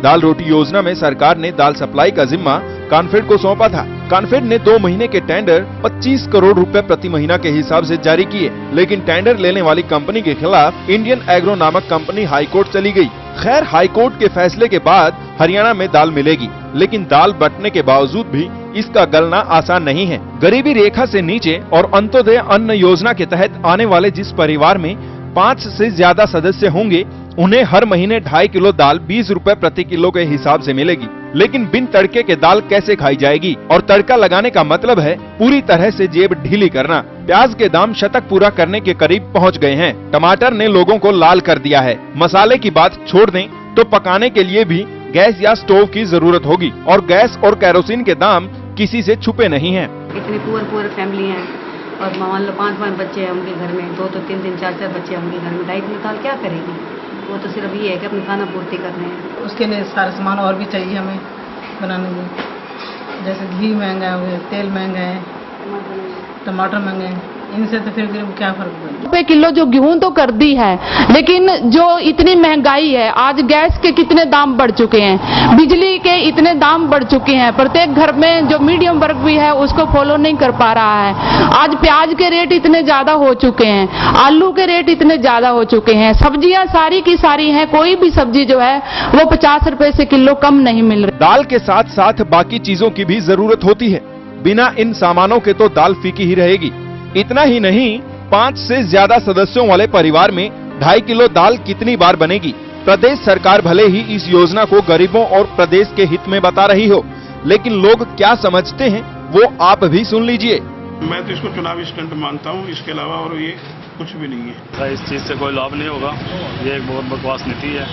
Speaker 15: दाल रोटी योजना में सरकार ने दाल सप्लाई का जिम्मा कॉन्फेड को सौंपा था। कॉन्फेड ने 2 महीने के टेंडर 25 करोड़ रुपए प्रति महीना के हिसाब से जारी किए, लेकिन टेंडर लेने वाली कंपनी के खिलाफ इंडियन एग्रो नामक कंपनी हाई कोर्ट चली गई। खैर, हाई कोर्ट के फैसले के बाद हरियाणा में दाल मिलेगी, लेकिन दाल बंटने के बावजूद भी इसका गलना आसान नहीं है। गरीबी रेखा से नीचे और अंत्योदय अन्न योजना के तहत आने वाले जिस परिवार में 5 से ज्यादा सदस्य होंगे, उन्हें हर महीने 2.5 किलो दाल 20 रुपए प्रति किलो के हिसाब से मिलेगी। लेकिन बिन तड़के के दाल कैसे खाई जाएगी? और तड़का लगाने का मतलब है पूरी तरह से जेब ढीली करना। प्याज के दाम शतक पूरा करने के करीब पहुंच गए हैं। टमाटर ने लोगों को लाल कर दिया है। मसाले की बात छोड़ दें तो पकाने के लिए भी गैस या स्टोव की जरूरत होगी, और गैस और केरोसिन के दाम किसी से छुपे नहीं हैं।
Speaker 16: इतनी पुअर फैमिली है और मान लो 5 बच्चे हैं उनके घर में, 2 3 4 बच्चे हैं उनके घर में, 2.5 किलो दाल क्या करेगी? वो तो सिर्फ ये है कि अपनी खाना पूर्ति करने हैं।
Speaker 11: उसके लिए सारा सामान और भी चाहिए हमें बनाने में, जैसे घी महंगा है, तेल महंगा है, टमाटर महंगे हैं। इनसे तो फिर क्या फर्क पड़ेगा?
Speaker 5: रुपए किलो जो गेहूं तो कर दी है, लेकिन जो इतनी महंगाई है, आज गैस के कितने दाम बढ़ चुके हैं, बिजली के इतने दाम बढ़ चुके हैं। प्रत्येक घर में जो मीडियम वर्ग भी है उसको फॉलो नहीं कर पा रहा है। आज प्याज के रेट इतने ज्यादा हो चुके हैं, आलू के रेट इतने ज्यादा हो चुके हैं, सब्जियां सारी की सारी हैं, कोई भी सब्जी जो है वो 50 रुपए से किलो कम नहीं मिल रही।
Speaker 15: दाल के साथ साथ बाकी चीजों की भी जरूरत होती है। बिना इन सामानों के तो दाल फीकी ही रहेगी। इतना ही नहीं, 5 से ज्यादा सदस्यों वाले परिवार में 2.5 किलो दाल कितनी बार बनेगी? प्रदेश सरकार भले ही इस योजना को गरीबों और प्रदेश के हित में बता रही हो, लेकिन लोग क्या समझते हैं वो आप भी सुन लीजिए।
Speaker 7: मैं तो इसको चुनावी स्टंट मानता हूँ, इसके अलावा और ये कुछ भी नहीं है।
Speaker 6: इस चीज से कोई लाभ नहीं होगा। ये एक बहुत बकवास नीति है।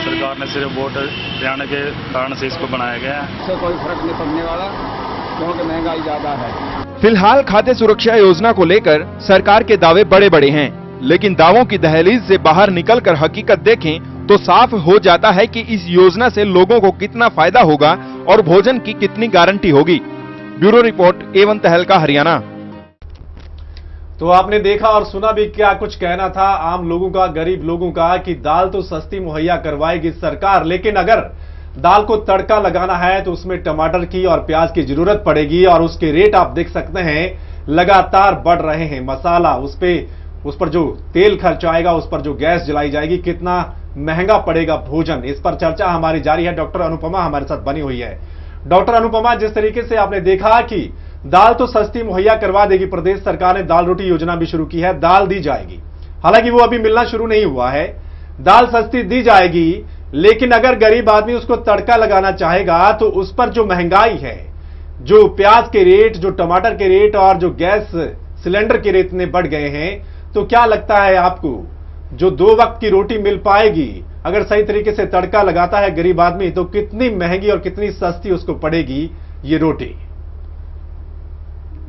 Speaker 6: सरकार ने सिर्फ वोट देने के कारण से इसको बनाया गया है।
Speaker 10: इससे कोई फर्क नहीं पड़ने वाला, क्योंकि महंगाई ज्यादा है।
Speaker 15: फिलहाल खाद्य सुरक्षा योजना को लेकर सरकार के दावे बड़े बड़े हैं, लेकिन दावों की दहलीज से बाहर निकलकर हकीकत देखें तो साफ हो जाता है कि इस योजना से लोगों को कितना फायदा होगा और भोजन की कितनी गारंटी होगी। ब्यूरो रिपोर्ट, A1 तहलका, हरियाणा।
Speaker 1: तो आपने देखा और सुना भी क्या कुछ कहना था आम लोगों का, गरीब लोगों का, कि दाल तो सस्ती मुहैया करवाएगी सरकार, लेकिन अगर दाल को तड़का लगाना है तो उसमें टमाटर की और प्याज की जरूरत पड़ेगी, और उसके रेट आप देख सकते हैं लगातार बढ़ रहे हैं। मसाला, उस पर जो तेल खर्च आएगा, उस पर जो गैस जलाई जाएगी, कितना महंगा पड़ेगा भोजन, इस पर चर्चा हमारी जारी है। डॉक्टर अनुपमा हमारे साथ बनी हुई है। डॉक्टर अनुपमा, जिस तरीके से आपने देखा कि दाल तो सस्ती मुहैया करवा देगी, प्रदेश सरकार ने दाल रोटी योजना भी शुरू की है, दाल दी जाएगी। हालांकि वो अभी मिलना शुरू नहीं हुआ है। दाल सस्ती दी जाएगी, लेकिन अगर गरीब आदमी उसको तड़का लगाना चाहेगा तो उस पर जो महंगाई है, जो प्याज के रेट, जो टमाटर के रेट और जो गैस सिलेंडर के रेट इतने बढ़ गए हैं, तो क्या लगता है आपको जो 2 वक्त की रोटी मिल पाएगी, अगर सही तरीके से तड़का लगाता है गरीब आदमी, तो कितनी महंगी और कितनी सस्ती उसको पड़ेगी ये रोटी?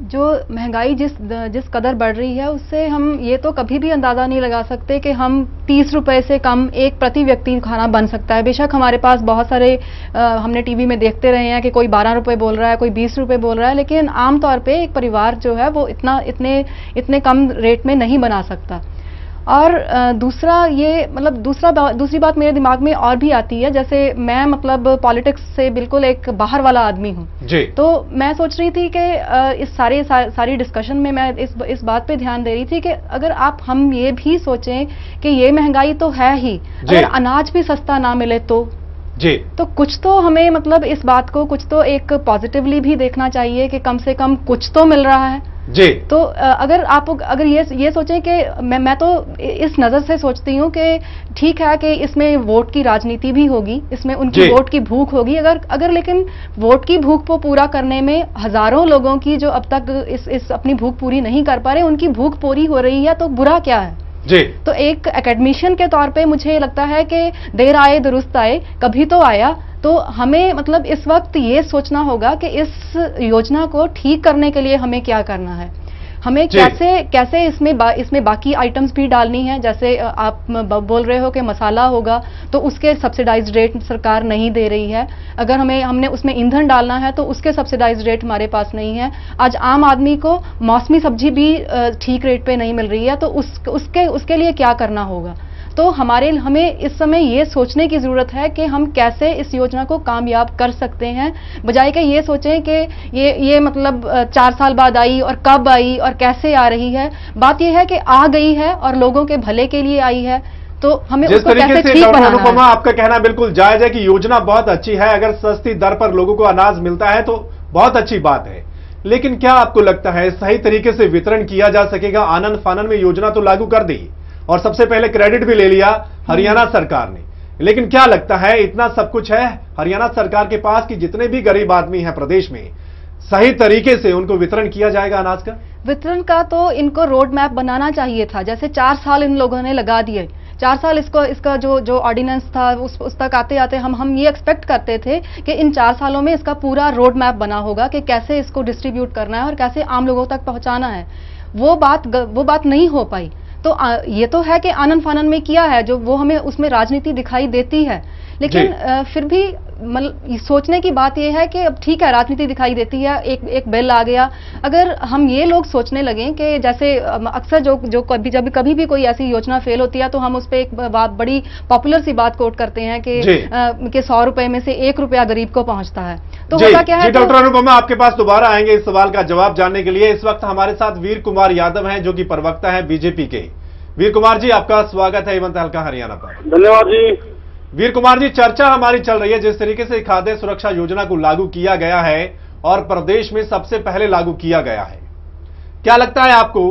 Speaker 12: जो महंगाई जिस कदर बढ़ रही है, उससे हम ये तो कभी भी अंदाजा नहीं लगा सकते कि हम 30 रुपए से कम एक प्रति व्यक्ति खाना बन सकता है। बेशक हमारे पास बहुत सारे हमने टीवी में देखते रहे हैं कि कोई 12 रुपए बोल रहा है, कोई 20 रुपए बोल रहा है, लेकिन आमतौर पे एक परिवार जो है वो इतने कम रेट में नहीं बना सकता। और दूसरा ये मतलब दूसरी बात मेरे दिमाग में और भी आती है, जैसे मैं मतलब पॉलिटिक्स से बिल्कुल एक बाहर वाला आदमी हूँ जी। तो मैं सोच रही थी कि इस सारी डिस्कशन में मैं इस बात पे ध्यान दे रही थी कि अगर हम ये भी सोचें कि ये महंगाई तो है ही, अगर अनाज भी सस्ता ना मिले जी, तो कुछ तो हमें मतलब इस बात को कुछ तो एक पॉजिटिवली भी देखना चाहिए कि कम से कम कुछ तो मिल रहा है जी। तो अगर ये सोचें कि मैं तो इस नजर से सोचती हूँ कि ठीक है कि इसमें वोट की राजनीति भी होगी, इसमें उनकी वोट की भूख होगी, अगर लेकिन वोट की भूख को पूरा करने में हजारों लोगों की जो अब तक इस अपनी भूख पूरी नहीं कर पा रहे, उनकी भूख पूरी हो रही है, तो बुरा क्या है जी। तो एक एकेडमिशियन के तौर पे मुझे लगता है कि देर आए दुरुस्त आए, कभी तो आया। तो हमें मतलब इस वक्त ये सोचना होगा कि इस योजना को ठीक करने के लिए हमें क्या करना है, हमें कैसे इसमें बाकी आइटम्स भी डालनी है। जैसे आप बोल रहे हो कि मसाला होगा तो उसके सब्सिडाइज्ड रेट सरकार नहीं दे रही है, अगर हमने उसमें ईंधन डालना है तो उसके सब्सिडाइज्ड रेट हमारे पास नहीं है। आज आम आदमी को मौसमी सब्जी भी ठीक रेट पे नहीं मिल रही है, तो उसके लिए क्या करना होगा। तो हमें इस समय ये सोचने की जरूरत है कि हम कैसे इस योजना को कामयाब कर सकते हैं, बजाय कि ये सोचें कि ये मतलब 4 साल बाद आई और कब आई और कैसे आ रही है। बात ये है कि आ गई है और लोगों के भले के लिए आई है, तो हमें उसको कैसे ठीक बनाना है।
Speaker 1: अनुपमा, आपका कहना बिल्कुल जायज है कि योजना बहुत अच्छी है, अगर सस्ती दर पर लोगों को अनाज मिलता है तो बहुत अच्छी बात है, लेकिन क्या आपको लगता है सही तरीके से वितरण किया जा सकेगा? आनन फानन में योजना तो लागू कर दी और सबसे पहले क्रेडिट भी ले लिया हरियाणा सरकार ने, लेकिन क्या लगता है इतना सब कुछ है हरियाणा सरकार के पास कि जितने भी गरीब आदमी हैं प्रदेश में सही तरीके से उनको वितरण किया जाएगा अनाज का?
Speaker 12: वितरण का तो इनको रोड मैप बनाना चाहिए था। जैसे 4 साल इन लोगों ने लगा दिए, 4 साल इसका जो ऑर्डिनेंस था उस तक आते आते हम ये एक्सपेक्ट करते थे कि इन 4 सालों में इसका पूरा रोड मैप बना होगा कि कैसे इसको डिस्ट्रीब्यूट करना है और कैसे आम लोगों तक पहुंचाना है। वो बात नहीं हो पाई। तो ये तो है कि आनन फानन में किया है, जो वो हमें उसमें राजनीति दिखाई देती है, लेकिन फिर भी सोचने की बात यह है कि अब ठीक है राजनीति दिखाई देती है, एक बिल आ गया। अगर हम ये लोग सोचने लगें कि जैसे अक्सर जो कभी भी कोई ऐसी योजना फेल होती है तो हम उस पर एक बड़ी पॉपुलर सी बात कोट करते हैं कि 100 रुपए में से 1 रुपया गरीब को पहुंचता है। तो होता क्या है?
Speaker 1: डॉक्टर अनुपमा, आपके पास दोबारा आएंगे इस सवाल का जवाब जानने के लिए। इस वक्त हमारे साथ वीर कुमार यादव हैं, जो कि प्रवक्ता है बीजेपी के। वीर कुमार जी, आपका स्वागत है एवं हल्का हरियाणा पर।
Speaker 17: धन्यवाद जी।
Speaker 1: वीर कुमार जी, चर्चा हमारी चल रही है जिस तरीके से खाद्य सुरक्षा योजना को लागू किया गया है और प्रदेश में सबसे पहले लागू किया गया है, क्या लगता है आपको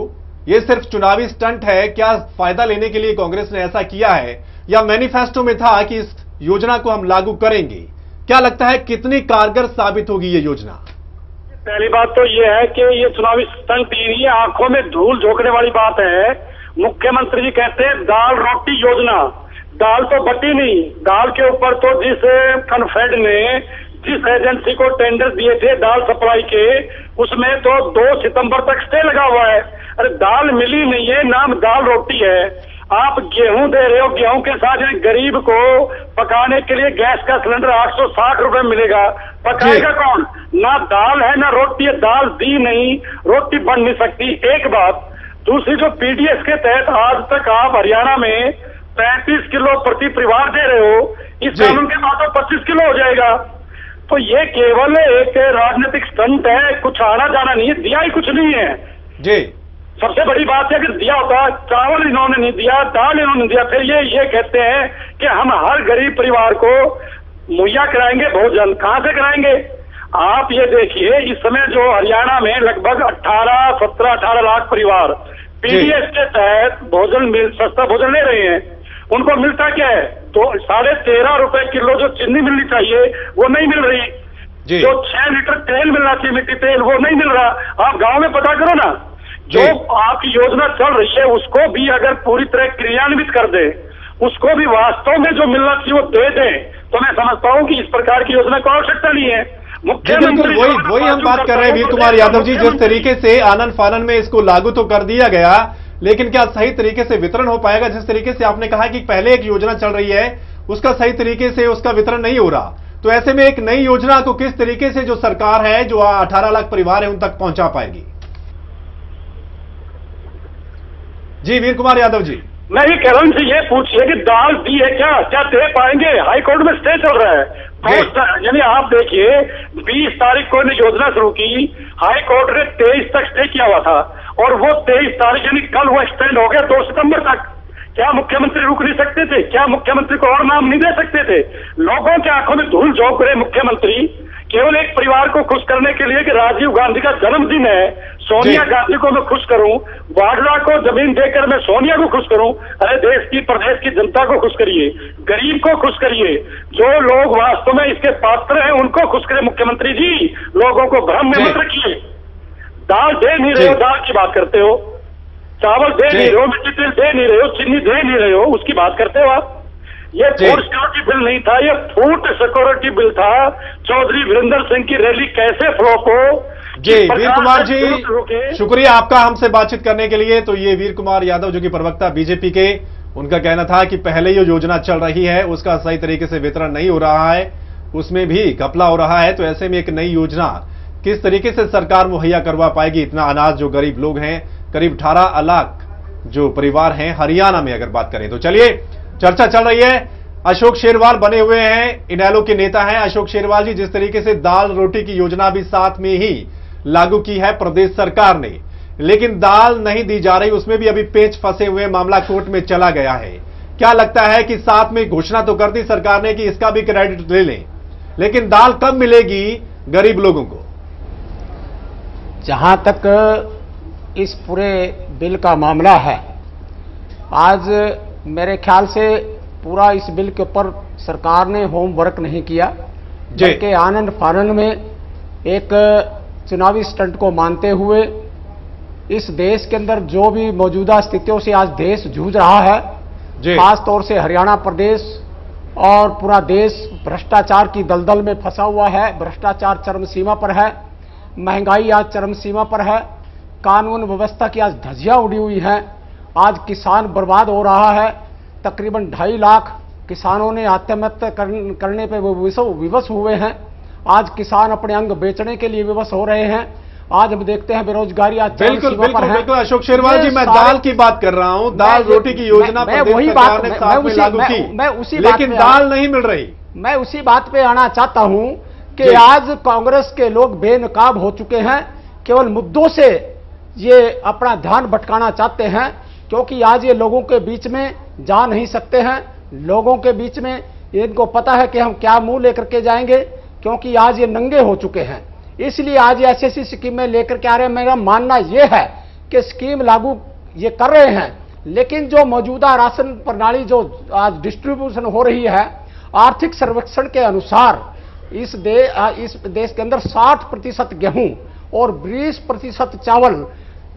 Speaker 1: ये सिर्फ चुनावी स्टंट है? क्या फायदा लेने के लिए कांग्रेस ने ऐसा किया है, या मैनिफेस्टो में था कि इस योजना को हम लागू करेंगे? क्या लगता है कितनी कारगर साबित होगी ये योजना?
Speaker 17: पहली बात तो ये है कि ये चुनावी स्टंट ही है, आंखों में धूल झोंकने वाली बात है। मुख्यमंत्री जी कहते हैं दाल रोटी योजना, दाल तो बटी नहीं, दाल के ऊपर तो जिस कन्फेड ने जिस एजेंसी को टेंडर दिए थे दाल सप्लाई के, उसमें तो 2 सितंबर तक स्टे लगा हुआ है। अरे दाल मिली नहीं है, नाम दाल रोटी है। आप गेहूं दे रहे हो, गेहूं के साथ गरीब को पकाने के लिए गैस का सिलेंडर 860 रुपए मिलेगा, पकाएगा कौन? ना दाल है ना रोटी है, दाल दी नहीं, रोटी बन नहीं सकती। एक बात। दूसरी, जो पीडीएस के तहत आज तक आप हरियाणा में 35 किलो प्रति परिवार दे रहे हो, इस कानून के बाद तो 25 किलो हो जाएगा। तो ये केवल एक राजनीतिक स्टंट है, कुछ आना जाना नहीं है, दिया ही कुछ नहीं है
Speaker 1: जी।
Speaker 17: सबसे बड़ी बात है, अगर दिया होता, चावल इन्होंने नहीं दिया, दाल इन्होंने दिया, फिर ये कहते हैं कि हम हर गरीब परिवार को मुहैया कराएंगे भोजन। कहां से कराएंगे? आप ये देखिए, इस समय जो हरियाणा में लगभग 17-18 लाख परिवार पीडीएस के तहत सस्ता भोजन ले रहे हैं। उनको मिलता क्या है? तो 13.5 रुपए किलो जो चीनी मिलनी चाहिए वो नहीं मिल रही, जो 6 लीटर तेल मिलना चाहिए मिट्टी तेल, वो नहीं मिल रहा। आप गांव में पता करो ना, जो आपकी योजना चल रही है उसको भी अगर पूरी तरह क्रियान्वित कर दे, उसको भी वास्तव में जो मिलना चाहिए वो दे दें, तो मैं समझता हूं कि इस प्रकार की योजना की आवश्यकता नहीं है।
Speaker 1: बिल्कुल वही हम बात कर रहे हैं वीर कुमार यादव जी। जिस तरीके से आनन फानन में इसको लागू तो कर दिया गया, लेकिन क्या सही तरीके से वितरण हो पाएगा? जिस तरीके से आपने कहा कि पहले एक योजना चल रही है, उसका सही तरीके से उसका वितरण नहीं हो रहा, तो ऐसे में एक नई योजना को किस तरीके से जो सरकार है, जो 18 लाख परिवार है, उन तक पहुंचा पाएगी? जी वीर कुमार यादव जी।
Speaker 17: मैं ये कह रहा हूँ इनसे ये पूछिए कि दाल दी है क्या दे पाएंगे? हाई कोर्ट में स्टे चल रहा है। यानी आप देखिए 20 तारीख को इन्हें योजना शुरू की, हाई कोर्ट ने 23 तक स्टे किया हुआ था और वो 23 तारीख यानी कल वो एक्सटेंड हो गया 2 सितंबर तक। क्या मुख्यमंत्री रुक नहीं सकते थे? क्या मुख्यमंत्री को और नाम नहीं दे सकते थे? लोगों के आंखों में धूल झोंक रहे मुख्यमंत्री केवल एक परिवार को खुश करने के लिए कि राजीव गांधी का जन्मदिन है, सोनिया गांधी को मैं खुश करूं, वाड्रा को जमीन देकर मैं सोनिया को खुश करूं। अरे देश की प्रदेश की जनता को खुश करिए, गरीब को खुश करिए, जो लोग वास्तव में इसके पात्र हैं उनको खुश करें मुख्यमंत्री जी। लोगों को भ्रम में मत रखिए। दाल दे नहीं रहे हो, दाल की बात करते हो, चावल दे नहीं रहे हो, मिट्टी तेल दे नहीं रहे हो, चीनी दे नहीं रहे हो, उसकी बात करते हो आप। ये फूड सिक्योरिटी बिल नहीं था, ये फूड सिक्योरिटी बिल था। चौधरी वीरेंद्र सिंह की रैली कैसे फ्लॉप हो?
Speaker 1: जी वीर कुमार जी, शुक्रिया आपका हमसे बातचीत करने के लिए। तो ये वीर कुमार यादव जो कि प्रवक्ता बीजेपी के, उनका कहना था कि पहले जो योजना चल रही है उसका सही तरीके से वितरण नहीं हो रहा है, उसमें भी घपला हो रहा है। तो ऐसे में एक नई योजना किस तरीके से सरकार मुहैया करवा पाएगी इतना अनाज जो गरीब लोग हैं, करीब 18 लाख जो परिवार हैं हरियाणा में अगर बात करें तो। चलिए चर्चा चल रही है। अशोक शेरवाल बने हुए हैं, इनेलो के नेता हैं अशोक शेरवाल जी। जिस तरीके से दाल रोटी की योजना भी साथ में ही लागू की है प्रदेश सरकार ने, लेकिन दाल नहीं दी जा रही, उसमें भी अभी पेच फंसे हुए, मामला कोर्ट में चला गया है। क्या लगता है कि साथ में घोषणा तो कर दी सरकार ने कि इसका भी क्रेडिट ले लें, लेकिन दाल कब मिलेगी गरीब लोगों को?
Speaker 13: जहां तक इस पूरे बिल का मामला है, आज मेरे ख्याल से पूरा इस बिल के ऊपर सरकार ने होमवर्क नहीं किया, बल्कि आनंद फानंद में एक चुनावी स्टंट को मानते हुए इस देश के अंदर जो भी मौजूदा स्थितियों से आज देश जूझ रहा है, खास तौर से हरियाणा प्रदेश और पूरा देश भ्रष्टाचार की दलदल में फंसा हुआ है। भ्रष्टाचार चरम सीमा पर है, महंगाई आज चरम सीमा पर है, कानून व्यवस्था की आज धज्जियां उड़ी हुई हैं। आज किसान बर्बाद हो रहा है, तकरीबन 2.5 लाख किसानों ने आत्महत्या करने पे विवश हुए हैं। आज किसान अपने अंग बेचने के लिए विवश हो रहे हैं। आज हम देखते हैं बेरोजगारी आज
Speaker 1: बिल्कुल अशोक शेरवाल जी, मैं दाल की बात कर रहा हूं। दाल रोटी की योजना प्रदेश सरकार ने साथ में लागू की, लेकिन दाल नहीं मिल रही।
Speaker 13: मैं उसी बात पे आना चाहता हूं कि आज कांग्रेस के लोग बेनकाब हो चुके हैं, केवल मुद्दों से ये अपना ध्यान भटकाना चाहते हैं, क्योंकि आज ये लोगों के बीच में जा नहीं सकते हैं। लोगों के बीच में इनको पता है कि हम क्या मुंह लेकर के जाएंगे, क्योंकि आज ये नंगे हो चुके हैं। इसलिए आज ये ऐसी स्कीमें लेकर के आ रहे हैं। मेरा मानना यह है कि स्कीम लागू ये कर रहे हैं, लेकिन जो मौजूदा राशन प्रणाली जो आज डिस्ट्रीब्यूशन हो रही है, आर्थिक सर्वेक्षण के अनुसार इस देश के अंदर 60% गेहूं और 20% चावल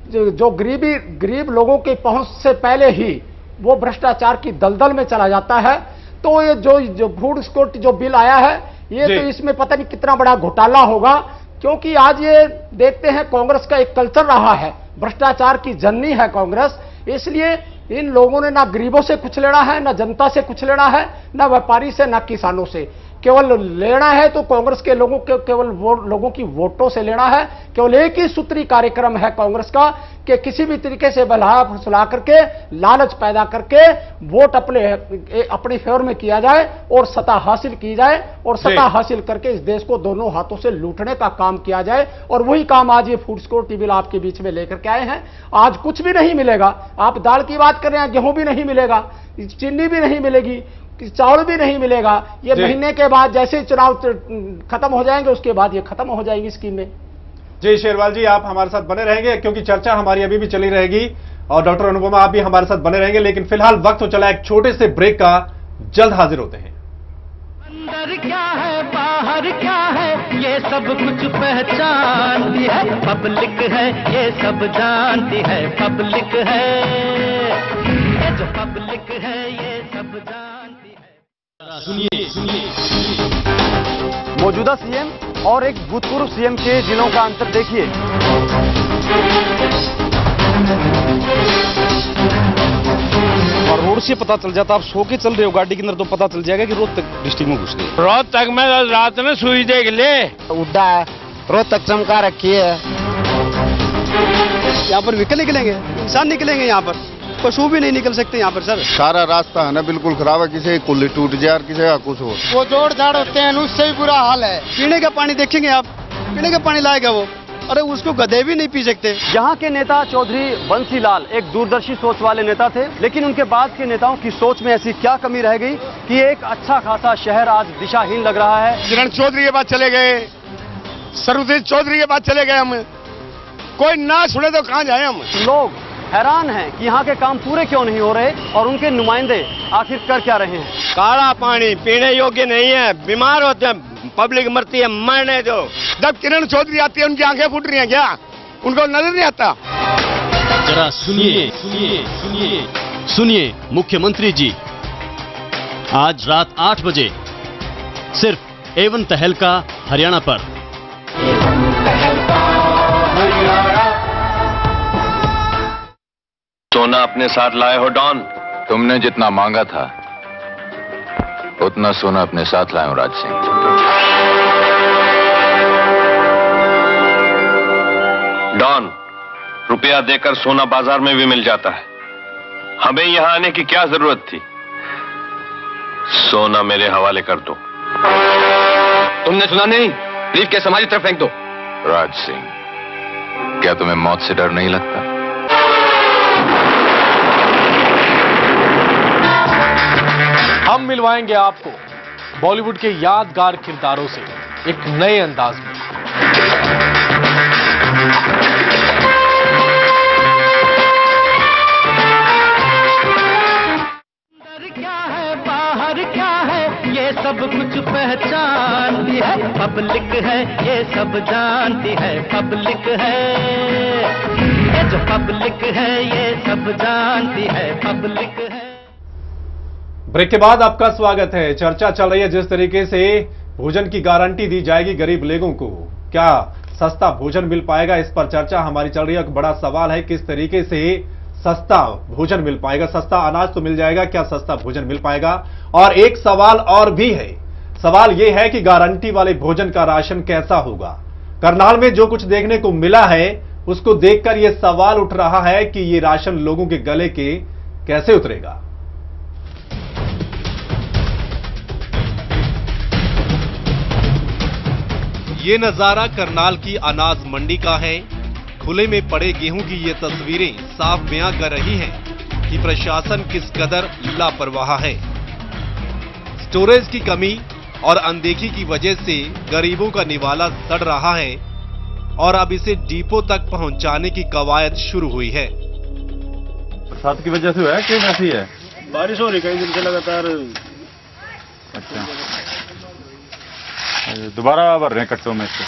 Speaker 13: जो गरीब लोगों की पहुंच से पहले ही वो भ्रष्टाचार की दलदल में चला जाता है। तो ये जो फूड सिक्योरिटी जो बिल आया है, ये तो इसमें पता नहीं कितना बड़ा घोटाला होगा, क्योंकि आज ये देखते हैं कांग्रेस का एक कल्चर रहा है, भ्रष्टाचार की जननी है कांग्रेस। इसलिए इन लोगों ने ना गरीबों से कुछ लेना है, ना जनता से कुछ लेना है, ना व्यापारी से, ना किसानों से। केवल लेना है तो कांग्रेस के लोगों के केवल लोगों की वोटों से लेना है। केवल एक ही सूत्री कार्यक्रम है कांग्रेस का कि किसी भी तरीके से बलहा फुसला करके, लालच पैदा करके वोट अपने फेवर में किया जाए और सत्ता हासिल की जाए, और सत्ता हासिल करके इस देश को दोनों हाथों से लूटने का काम किया जाए। और वही काम आज ये फूड सिक्योरिटी बिल आपके बीच में लेकर के आए हैं। आज कुछ भी नहीं मिलेगा। आप दाल की बात कर रहे हैं, गेहूं भी नहीं मिलेगा, चीनी भी नहीं मिलेगी, चावल भी नहीं मिलेगा। ये महीने के बाद जैसे चुनाव खत्म हो जाएंगे, उसके बाद ये खत्म हो जाएगी स्कीमें।
Speaker 1: जी शेरवाल जी, आप हमारे साथ बने रहेंगे क्योंकि चर्चा हमारी अभी भी चली रहेगी, और डॉक्टर अनुपमा आप भी हमारे साथ बने रहेंगे। लेकिन फिलहाल वक्त हो चला एक छोटे से ब्रेक का, जल्द हाजिर होते हैं।
Speaker 2: अंदर क्या है बाहर क्या है ये सब कुछ पहचानती है पब्लिक है, ये सब जानती है पब्लिक है, ये जो पब्लिक है ये सब जानती है।
Speaker 18: सुनिए मौजूदा सीएम और एक भूतपूर्व सीएम के जिलों का अंतर देखिए। और रोड से पता चल जाता, आप सो के चल रहे हो गाड़ी के अंदर तो पता चल जाएगा कि रोहतक डिस्ट्रिक्ट में घुस गए।
Speaker 19: रोहतक में रात में सुई देख ले,
Speaker 18: उड्डा है, रोहतक चमका रखी है। यहाँ पर व्हीकल निकलेंगे, इंसान निकलेंगे यहाँ पर।
Speaker 20: पशु भी नहीं निकल सकते यहाँ पर सर।
Speaker 21: सारा रास्ता है ना बिल्कुल खराब है, किसी की कुल्ली टूट जाए और किसी का कुछ हो।
Speaker 20: वो जोड़ जाड़ होते हैं उससे भी बुरा हाल है। पीने का पानी देखेंगे आप, पीने का पानी लाएगा वो, अरे उसको गधे भी नहीं पी सकते।
Speaker 22: यहाँ के नेता चौधरी बंसीलाल एक दूरदर्शी सोच वाले नेता थे, लेकिन उनके बाद के नेताओं की सोच में ऐसी क्या कमी रह गई कि एक अच्छा खासा शहर आज दिशाहीन लग रहा है।
Speaker 19: किरण चौधरी के बाद चले गए, सर्वजीत चौधरी के बाद चले गए, हम कोई ना सुने तो कहाँ जाए हम।
Speaker 22: लोग हैरान हैं कि यहाँ के काम पूरे क्यों नहीं हो रहे और उनके नुमाइंदे आखिर कर क्या रहे हैं।
Speaker 19: काला पानी पीने योग्य नहीं है, बीमार होते हैं, पब्लिक मरती है, मरने दो। जब किरण चौधरी आती है उनकी आंखें फूट रही हैं क्या? उनको नजर नहीं आता?
Speaker 23: जरा सुनिए सुनिए सुनिए सुनिए मुख्यमंत्री जी, आज रात 8 बजे सिर्फ A1 तहलका हरियाणा पर।
Speaker 24: सोना अपने साथ लाए हो डॉन?
Speaker 25: तुमने जितना मांगा था उतना सोना अपने साथ लाए हो राज सिंह।
Speaker 24: डॉन, रुपया देकर सोना बाजार में भी मिल जाता है, हमें यहां आने की क्या जरूरत थी? सोना मेरे हवाले कर दो।
Speaker 25: तुमने सुना नहीं? ब्रीफकेस हमारी तरफ फेंक दो। राज सिंह, क्या तुम्हें मौत से डर नहीं लगता?
Speaker 1: हम मिलवाएंगे आपको बॉलीवुड के यादगार किरदारों से एक नए अंदाज में।
Speaker 2: अंदर क्या है बाहर क्या है ये सब कुछ पहचानती है पब्लिक है, ये सब जानती है पब्लिक है, ये जो पब्लिक है ये सब जानती है पब्लिक है।
Speaker 1: ब्रेक के बाद आपका स्वागत है। चर्चा चल रही है जिस तरीके से भोजन की गारंटी दी जाएगी गरीब लोगों को, क्या सस्ता भोजन मिल पाएगा? इस पर चर्चा हमारी चल रही है। एक बड़ा सवाल है किस तरीके से सस्ता भोजन मिल पाएगा। सस्ता अनाज तो मिल जाएगा, क्या सस्ता भोजन मिल पाएगा? और एक सवाल और भी है, सवाल यह है कि गारंटी वाले भोजन का राशन कैसा होगा? करनाल में जो कुछ देखने को मिला है उसको देखकर यह सवाल उठ रहा है कि ये राशन लोगों के गले के कैसे उतरेगा। ये नजारा करनाल की अनाज मंडी का है। खुले में पड़े गेहूं की ये तस्वीरें साफ बयां कर रही हैं कि प्रशासन किस कदर लापरवाह है। स्टोरेज की कमी और अनदेखी की वजह से गरीबों का निवाला सड़ रहा है और अब इसे डिपो तक पहुंचाने की कवायद शुरू हुई है।
Speaker 26: बरसात की वजह से हुआ है कि ऐसी है?
Speaker 6: बारिश हो रही कई दिन से लगातार।
Speaker 26: अच्छा, दोबारा भर रहे हैं कट्टों में से?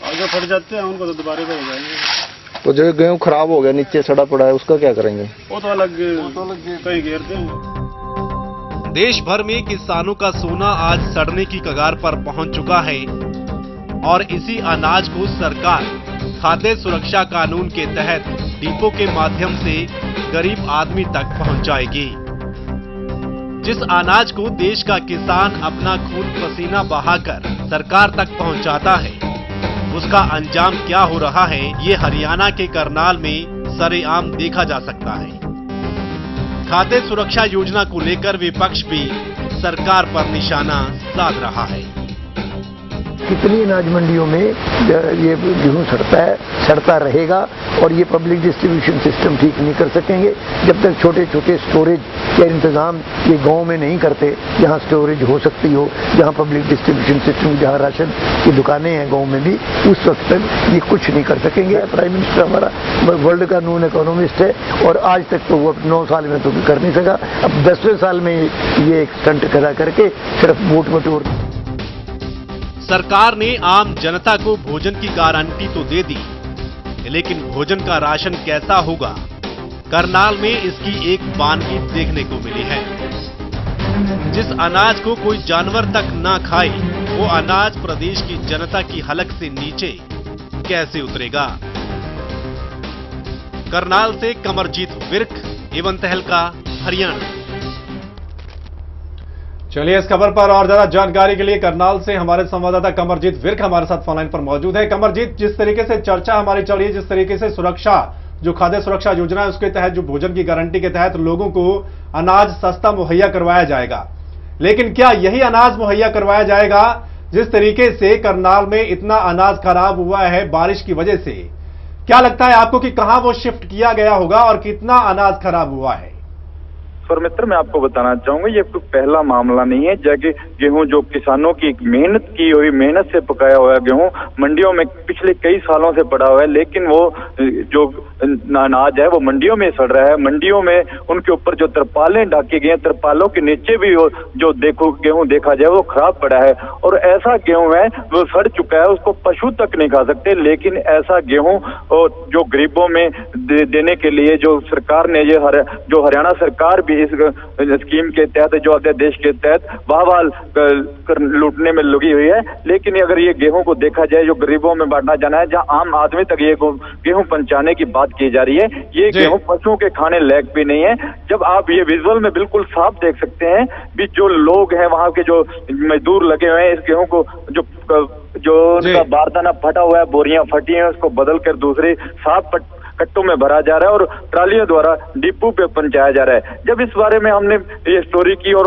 Speaker 6: आगे फट जाते हैं उनको तो दोबारा हो जाएंगे।
Speaker 27: तो जो गेहूं खराब हो गया नीचे सड़ा पड़ा है उसका क्या करेंगे?
Speaker 6: वो तो अलग कहीं घेरते हैं।
Speaker 1: देश भर में किसानों का सोना आज सड़ने की कगार पर पहुंच चुका है और इसी अनाज को सरकार खाद्य सुरक्षा कानून के तहत डिपो के माध्यम से गरीब आदमी तक पहुंचाएगी। जिस अनाज को देश का किसान अपना खून पसीना बहाकर सरकार तक पहुंचाता है, उसका अंजाम क्या हो रहा है ये हरियाणा के करनाल में सरेआम देखा जा सकता है। खाद्य सुरक्षा योजना को लेकर विपक्ष भी सरकार पर निशाना साध रहा है।
Speaker 28: कितनी अनाज मंडियों में ये गेहूं सड़ता रहेगा और ये पब्लिक डिस्ट्रीब्यूशन सिस्टम ठीक नहीं कर सकेंगे जब तक छोटे छोटे स्टोरेज के इंतजाम ये गांव में नहीं करते, जहां स्टोरेज हो सकती हो, जहां पब्लिक डिस्ट्रीब्यूशन सिस्टम, जहां राशन की दुकानें हैं गांव में भी, उस वक्त तक ये कुछ नहीं कर सकेंगे। प्राइम मिनिस्टर हमारा वर्ल्ड का नून इकोनॉमिस्ट है और आज तक तो वो 9 साल में तो कर नहीं सका। अब 10वें साल में ये एक स्टंट करा करके सिर्फ वोट बटोर।
Speaker 1: सरकार ने आम जनता को भोजन की गारंटी तो दे दी, लेकिन भोजन का राशन कैसा होगा? करनाल में इसकी एक बानगी देखने को मिली है। जिस अनाज को कोई जानवर तक ना खाए, वो अनाज प्रदेश की जनता की हलक से नीचे कैसे उतरेगा? करनाल से कमरजीत विर्क, A1 तहलका, हरियाणा। चलिए इस खबर पर और ज्यादा जानकारी के लिए करनाल से हमारे संवाददाता कमरजीत विर्क हमारे साथ फोनलाइन पर मौजूद है। कमरजीत, जिस तरीके से चर्चा हमारी चल रही है, जिस तरीके से सुरक्षा जो खाद्य सुरक्षा योजना है उसके तहत, जो भोजन की गारंटी के तहत लोगों को अनाज सस्ता मुहैया करवाया जाएगा। लेकिन क्या यही अनाज मुहैया करवाया जाएगा? जिस तरीके से करनाल में इतना अनाज खराब हुआ है बारिश की वजह से, क्या लगता है आपको कि कहां वो शिफ्ट किया गया होगा और कितना अनाज खराब हुआ है?
Speaker 3: सर मित्र, मैं आपको बताना चाहूंगा, ये कोई पहला मामला नहीं है। जाके गेहूं जो किसानों की मेहनत की हुई, मेहनत से पकाया हुआ गेहूं मंडियों में पिछले कई सालों से पड़ा हुआ है, लेकिन वो जो अनाज है वो मंडियों में सड़ रहा है। मंडियों में उनके ऊपर जो तरपालें ढाकी गई हैं, तरपालों के नीचे भी जो गेहूं देखा जाए वो खराब पड़ा है। और ऐसा गेहूं है वो सड़ चुका है, उसको पशु तक नहीं खा सकते। लेकिन ऐसा गेहूं जो गरीबों में देने के लिए जो सरकार ने, जो हरियाणा सरकार भी इस स्कीम के तहत, जो अध्यादेश के तहत वाह लूटने में लगी हुई है। लेकिन अगर ये गेहूं को देखा जाए, जो गरीबों में बांटा जाना है, जहां आम आदमी तक ये गेहूं पहुंचाने की बात की जा रही है, ये गेहूं पशुओं के खाने लायक भी नहीं है। जब आप ये विजुअल में बिल्कुल साफ देख सकते हैं भी, जो लोग हैं वहां के, जो मजदूर लगे हुए हैं, इस गेहूं को जो उनका बारदाना फटा हुआ है, बोरियां फटी हैं, उसको बदल कर दूसरे साफ कट्टों में भरा जा रहा है और ट्रालियों द्वारा डिपो पे पहुंचाया जा रहा है। जब इस बारे में हमने ये स्टोरी की और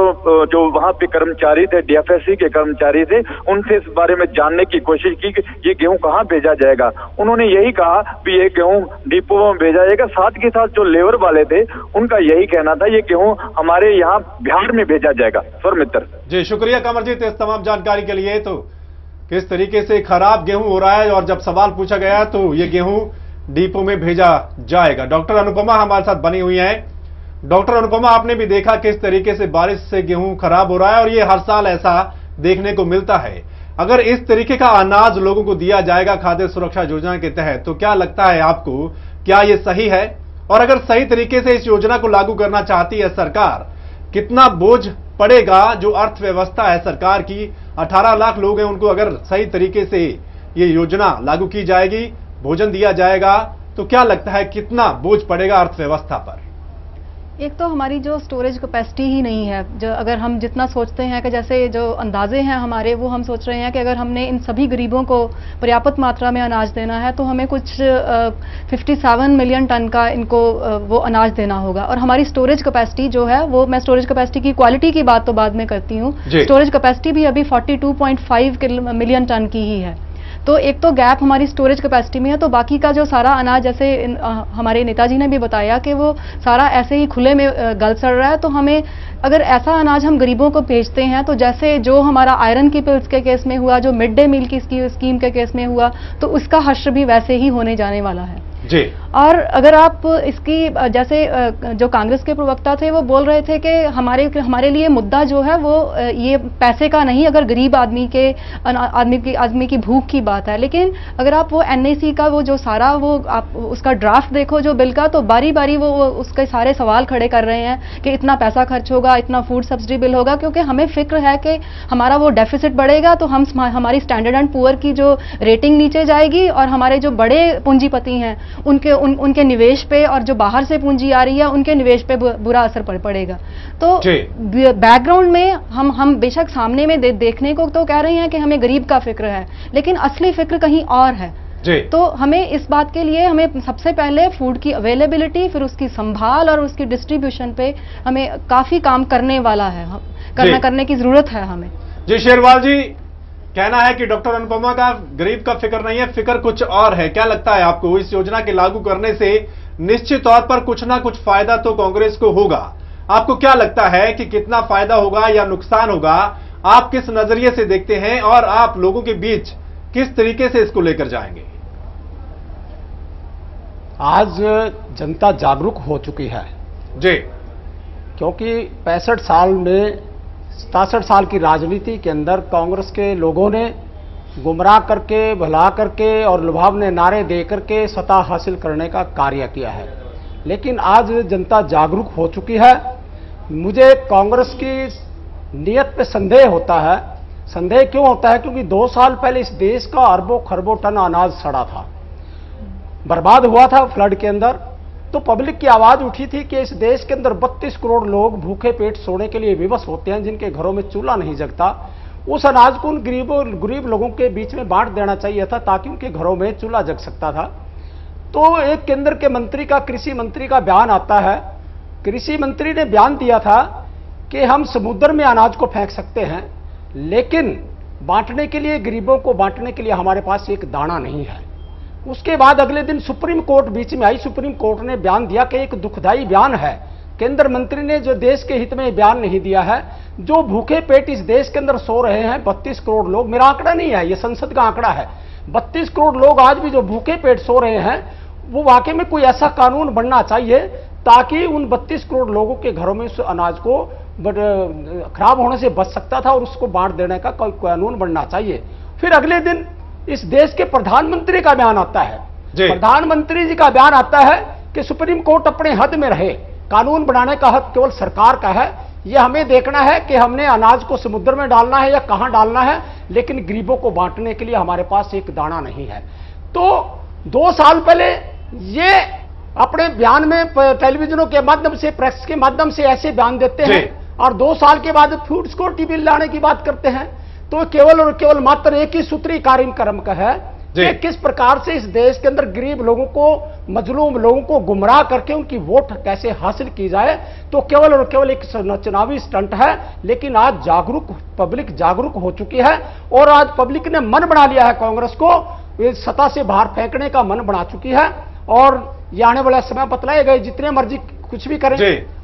Speaker 3: जो वहां पे कर्मचारी थे, डीएफएससी के कर्मचारी थे, उनसे इस बारे में जानने की कोशिश की कि ये गेहूं कहाँ भेजा जाएगा। उन्होंने यही कहा कि ये गेहूं डिपो में भेजा जाएगा। साथ के साथ जो लेबर वाले थे उनका यही कहना था, ये गेहूं हमारे यहाँ बिहार में भेजा जाएगा। सर मित्र
Speaker 1: जी, शुक्रिया कमरजीत इस तमाम जानकारी के लिए। तो किस तरीके से खराब गेहूं हो रहा है और जब सवाल पूछा गया तो ये गेहूं डिपो में भेजा जाएगा। डॉक्टर अनुपमा हमारे साथ बनी हुई हैं। डॉक्टर अनुपमा, आपने भी देखा किस तरीके से बारिश से गेहूं खराब हो रहा है और ये हर साल ऐसा देखने को मिलता है। अगर इस तरीके का अनाज लोगों को दिया जाएगा खाद्य सुरक्षा योजना के तहत, तो क्या लगता है आपको, क्या ये सही है? और अगर सही तरीके से इस योजना को लागू करना चाहती है सरकार, कितना बोझ पड़ेगा जो अर्थव्यवस्था है सरकार की? 18 लाख लोग हैं, उनको अगर सही तरीके से ये योजना लागू की जाएगी, भोजन दिया जाएगा, तो क्या लगता है कितना बोझ पड़ेगा अर्थव्यवस्था पर?
Speaker 12: एक तो हमारी जो स्टोरेज कैपेसिटी ही नहीं है। जो अगर हम जितना सोचते हैं कि जैसे जो अंदाजे हैं हमारे, वो हम सोच रहे हैं कि अगर हमने इन सभी गरीबों को पर्याप्त मात्रा में अनाज देना है तो हमें कुछ 57 मिलियन टन का इनको वो अनाज देना होगा। और हमारी स्टोरेज कैपेसिटी जो है वो, मैं स्टोरेज कैपेसिटी की क्वालिटी की बात तो बाद में करती हूँ, स्टोरेज कैपेसिटी भी अभी 42.5 मिलियन टन की ही है। तो एक तो गैप हमारी स्टोरेज कैपेसिटी में है। तो बाकी का जो सारा अनाज, जैसे हमारे नेताजी ने भी बताया कि वो सारा ऐसे ही खुले में गल सड़ रहा है। तो हमें अगर ऐसा अनाज हम गरीबों को भेजते हैं, तो जैसे जो हमारा आयरन की पिल्स के केस में हुआ, जो मिड डे मील की स्कीम के केस में हुआ, तो उसका हश्र भी वैसे ही होने जाने वाला है
Speaker 1: जी।
Speaker 12: और अगर आप इसकी, जैसे जो कांग्रेस के प्रवक्ता थे वो बोल रहे थे कि हमारे लिए मुद्दा जो है वो ये पैसे का नहीं, अगर गरीब आदमी की भूख की बात है। लेकिन अगर आप वो एनआईसी का वो जो सारा वो आप उसका ड्राफ्ट देखो जो बिल का, तो बारी बारी वो उसके सारे सवाल खड़े कर रहे हैं कि इतना पैसा खर्च होगा, इतना फूड सब्सिडी बिल होगा, क्योंकि हमें फिक्र है कि हमारा वो डेफिसिट बढ़ेगा तो हमारी स्टैंडर्ड एंड पुअर की जो रेटिंग नीचे जाएगी और हमारे जो बड़े पूंजीपति हैं उनके निवेश पे, और जो बाहर से पूंजी आ रही है उनके निवेश पे बुरा असर पड़ेगा। तो बैकग्राउंड में हम बेशक सामने में देखने को तो कह रहे हैं कि हमें गरीब का फिक्र है, लेकिन असली फिक्र कहीं और है। तो हमें इस बात के लिए हमें सबसे पहले फूड की अवेलेबिलिटी, फिर उसकी संभाल और उसकी डिस्ट्रीब्यूशन पे हमें काफी काम करने वाला है, करने की जरूरत है हमें।
Speaker 1: जी शेरवाल जी, कहना है कि डॉक्टर अनुपमा का गरीब का फिक्र नहीं है, फिक्र कुछ और है। क्या लगता है आपको, इस योजना के लागू करने से निश्चित तौर पर कुछ ना कुछ फायदा तो कांग्रेस को होगा? आपको क्या लगता है कि कितना फायदा होगा या नुकसान होगा? आप किस नजरिए से देखते हैं और आप लोगों के बीच किस तरीके से इसको लेकर जाएंगे?
Speaker 13: आज जनता जागरूक हो चुकी है
Speaker 1: जी,
Speaker 13: क्योंकि 65 साल में 67 साल की राजनीति के अंदर कांग्रेस के लोगों ने गुमराह करके, भला करके और लुभावने नारे दे करके सत्ता हासिल करने का कार्य किया है। लेकिन आज जनता जागरूक हो चुकी है। मुझे कांग्रेस की नीयत पे संदेह होता है। संदेह क्यों होता है? क्योंकि 2 साल पहले इस देश का अरबों खरबों टन अनाज सड़ा था, बर्बाद हुआ था फ्लड के अंदर। तो पब्लिक की आवाज उठी थी कि इस देश के अंदर 32 करोड़ लोग भूखे पेट सोने के लिए विवश होते हैं, जिनके घरों में चूल्हा नहीं जगता। उस अनाज को उन गरीब लोगों के बीच में बांट देना चाहिए था, ताकि उनके घरों में चूल्हा जग सकता था। तो एक केंद्र के मंत्री का, कृषि मंत्री का बयान आता है। कृषि मंत्री ने बयान दिया था कि हम समुद्र में अनाज को फेंक सकते हैं, लेकिन बांटने के लिए, गरीबों को बांटने के लिए हमारे पास एक दाना नहीं है। उसके बाद अगले दिन सुप्रीम कोर्ट बीच में आई। सुप्रीम कोर्ट ने बयान दिया कि एक दुखदाई बयान है, केंद्र मंत्री ने जो देश के हित में बयान नहीं दिया है। जो भूखे पेट इस देश के अंदर सो रहे हैं 32 करोड़ लोग, मेरा आंकड़ा नहीं है, ये संसद का आंकड़ा है। 32 करोड़ लोग आज भी जो भूखे पेट सो रहे हैं, वो वाकई में कोई ऐसा कानून बनना चाहिए ताकि उन 32 करोड़ लोगों के घरों में उस अनाज को खराब होने से बच सकता था और उसको बांट देने का कोई कानून बनना चाहिए। फिर अगले दिन इस देश के प्रधानमंत्री का बयान आता है। प्रधानमंत्री जी का बयान आता है कि सुप्रीम कोर्ट अपने हद में रहे, कानून बनाने का हक केवल सरकार का है। यह हमें देखना है कि हमने अनाज को समुद्र में डालना है या कहां डालना है, लेकिन गरीबों को बांटने के लिए हमारे पास एक दाना नहीं है। तो 2 साल पहले ये अपने बयान में टेलीविजनों के माध्यम से, प्रेस के माध्यम से ऐसे बयान देते हैं, और 2 साल के बाद फूड सिक्योरिटी बिल लाने की बात करते हैं। तो केवल और केवल मात्र एक ही सूत्री कार्यक्रम का है कि किस प्रकार से इस देश के अंदर गरीब लोगों को, मजलूम लोगों को गुमराह करके उनकी वोट कैसे हासिल की जाए। तो केवल और केवल एक चुनावी स्टंट है। लेकिन आज पब्लिक जागरूक हो चुकी है और आज पब्लिक ने मन बना लिया है, कांग्रेस को सत्ता से बाहर फेंकने का मन बना चुकी है। और ये आने वाला समय बतलाए गए, जितने मर्जी कुछ भी करें।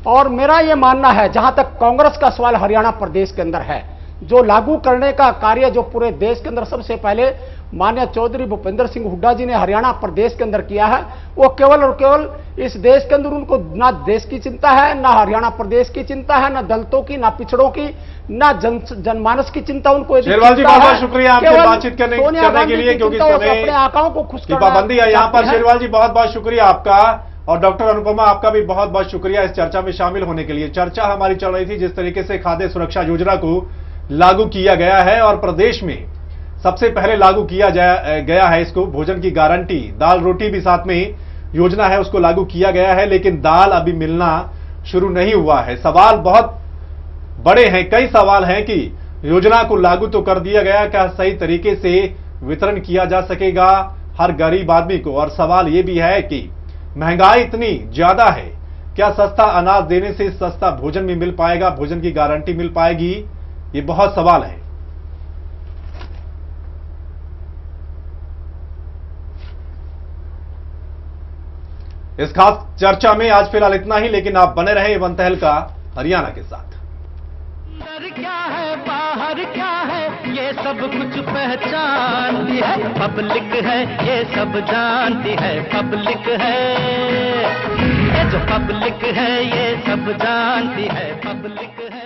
Speaker 13: और मेरा ये मानना है, जहां तक कांग्रेस का सवाल हरियाणा प्रदेश के अंदर है, जो लागू करने का कार्य जो पूरे देश के अंदर सबसे पहले माननीय चौधरी भूपेंद्र सिंह हुड्डा जी ने हरियाणा प्रदेश के अंदर किया है, वो केवल और केवल इस देश के अंदर उनको ना देश की चिंता है, ना हरियाणा प्रदेश की चिंता है, ना दलितों की, ना पिछड़ों की, ना जनमानस की चिंता उनको।
Speaker 1: शेरवाल जी बहुत बहुत शुक्रिया आपसे बातचीत करने के लिए, क्योंकि
Speaker 13: अपने आकाओं को खुश करना
Speaker 1: पाबंदी है यहाँ पर। शेरवाल जी बहुत बहुत शुक्रिया आपका, और डॉक्टर अनुपमा आपका भी बहुत बहुत शुक्रिया इस चर्चा में शामिल होने के लिए। चर्चा हमारी चल रही थी जिस तरीके से खाद्य सुरक्षा योजना को लागू किया गया है और प्रदेश में सबसे पहले लागू किया गया है इसको, भोजन की गारंटी, दाल रोटी भी साथ में योजना है उसको लागू किया गया है, लेकिन दाल अभी मिलना शुरू नहीं हुआ है। सवाल बहुत बड़े हैं, कई सवाल हैं कि योजना को लागू तो कर दिया गया, क्या सही तरीके से वितरण किया जा सकेगा हर गरीब आदमी को। और सवाल ये भी है कि महंगाई इतनी ज्यादा है, क्या सस्ता अनाज देने से सस्ता भोजन भी मिल पाएगा, भोजन की गारंटी मिल पाएगी, ये बहुत सवाल है। इस खास चर्चा में आज फिलहाल इतना ही, लेकिन आप बने रहे एवं तहलका हरियाणा के साथ।
Speaker 2: अंदर क्या है बाहर क्या है ये सब कुछ पहचानती है पब्लिक है, ये सब जानती है पब्लिक है, ये जो पब्लिक है ये सब जानती है पब्लिक है।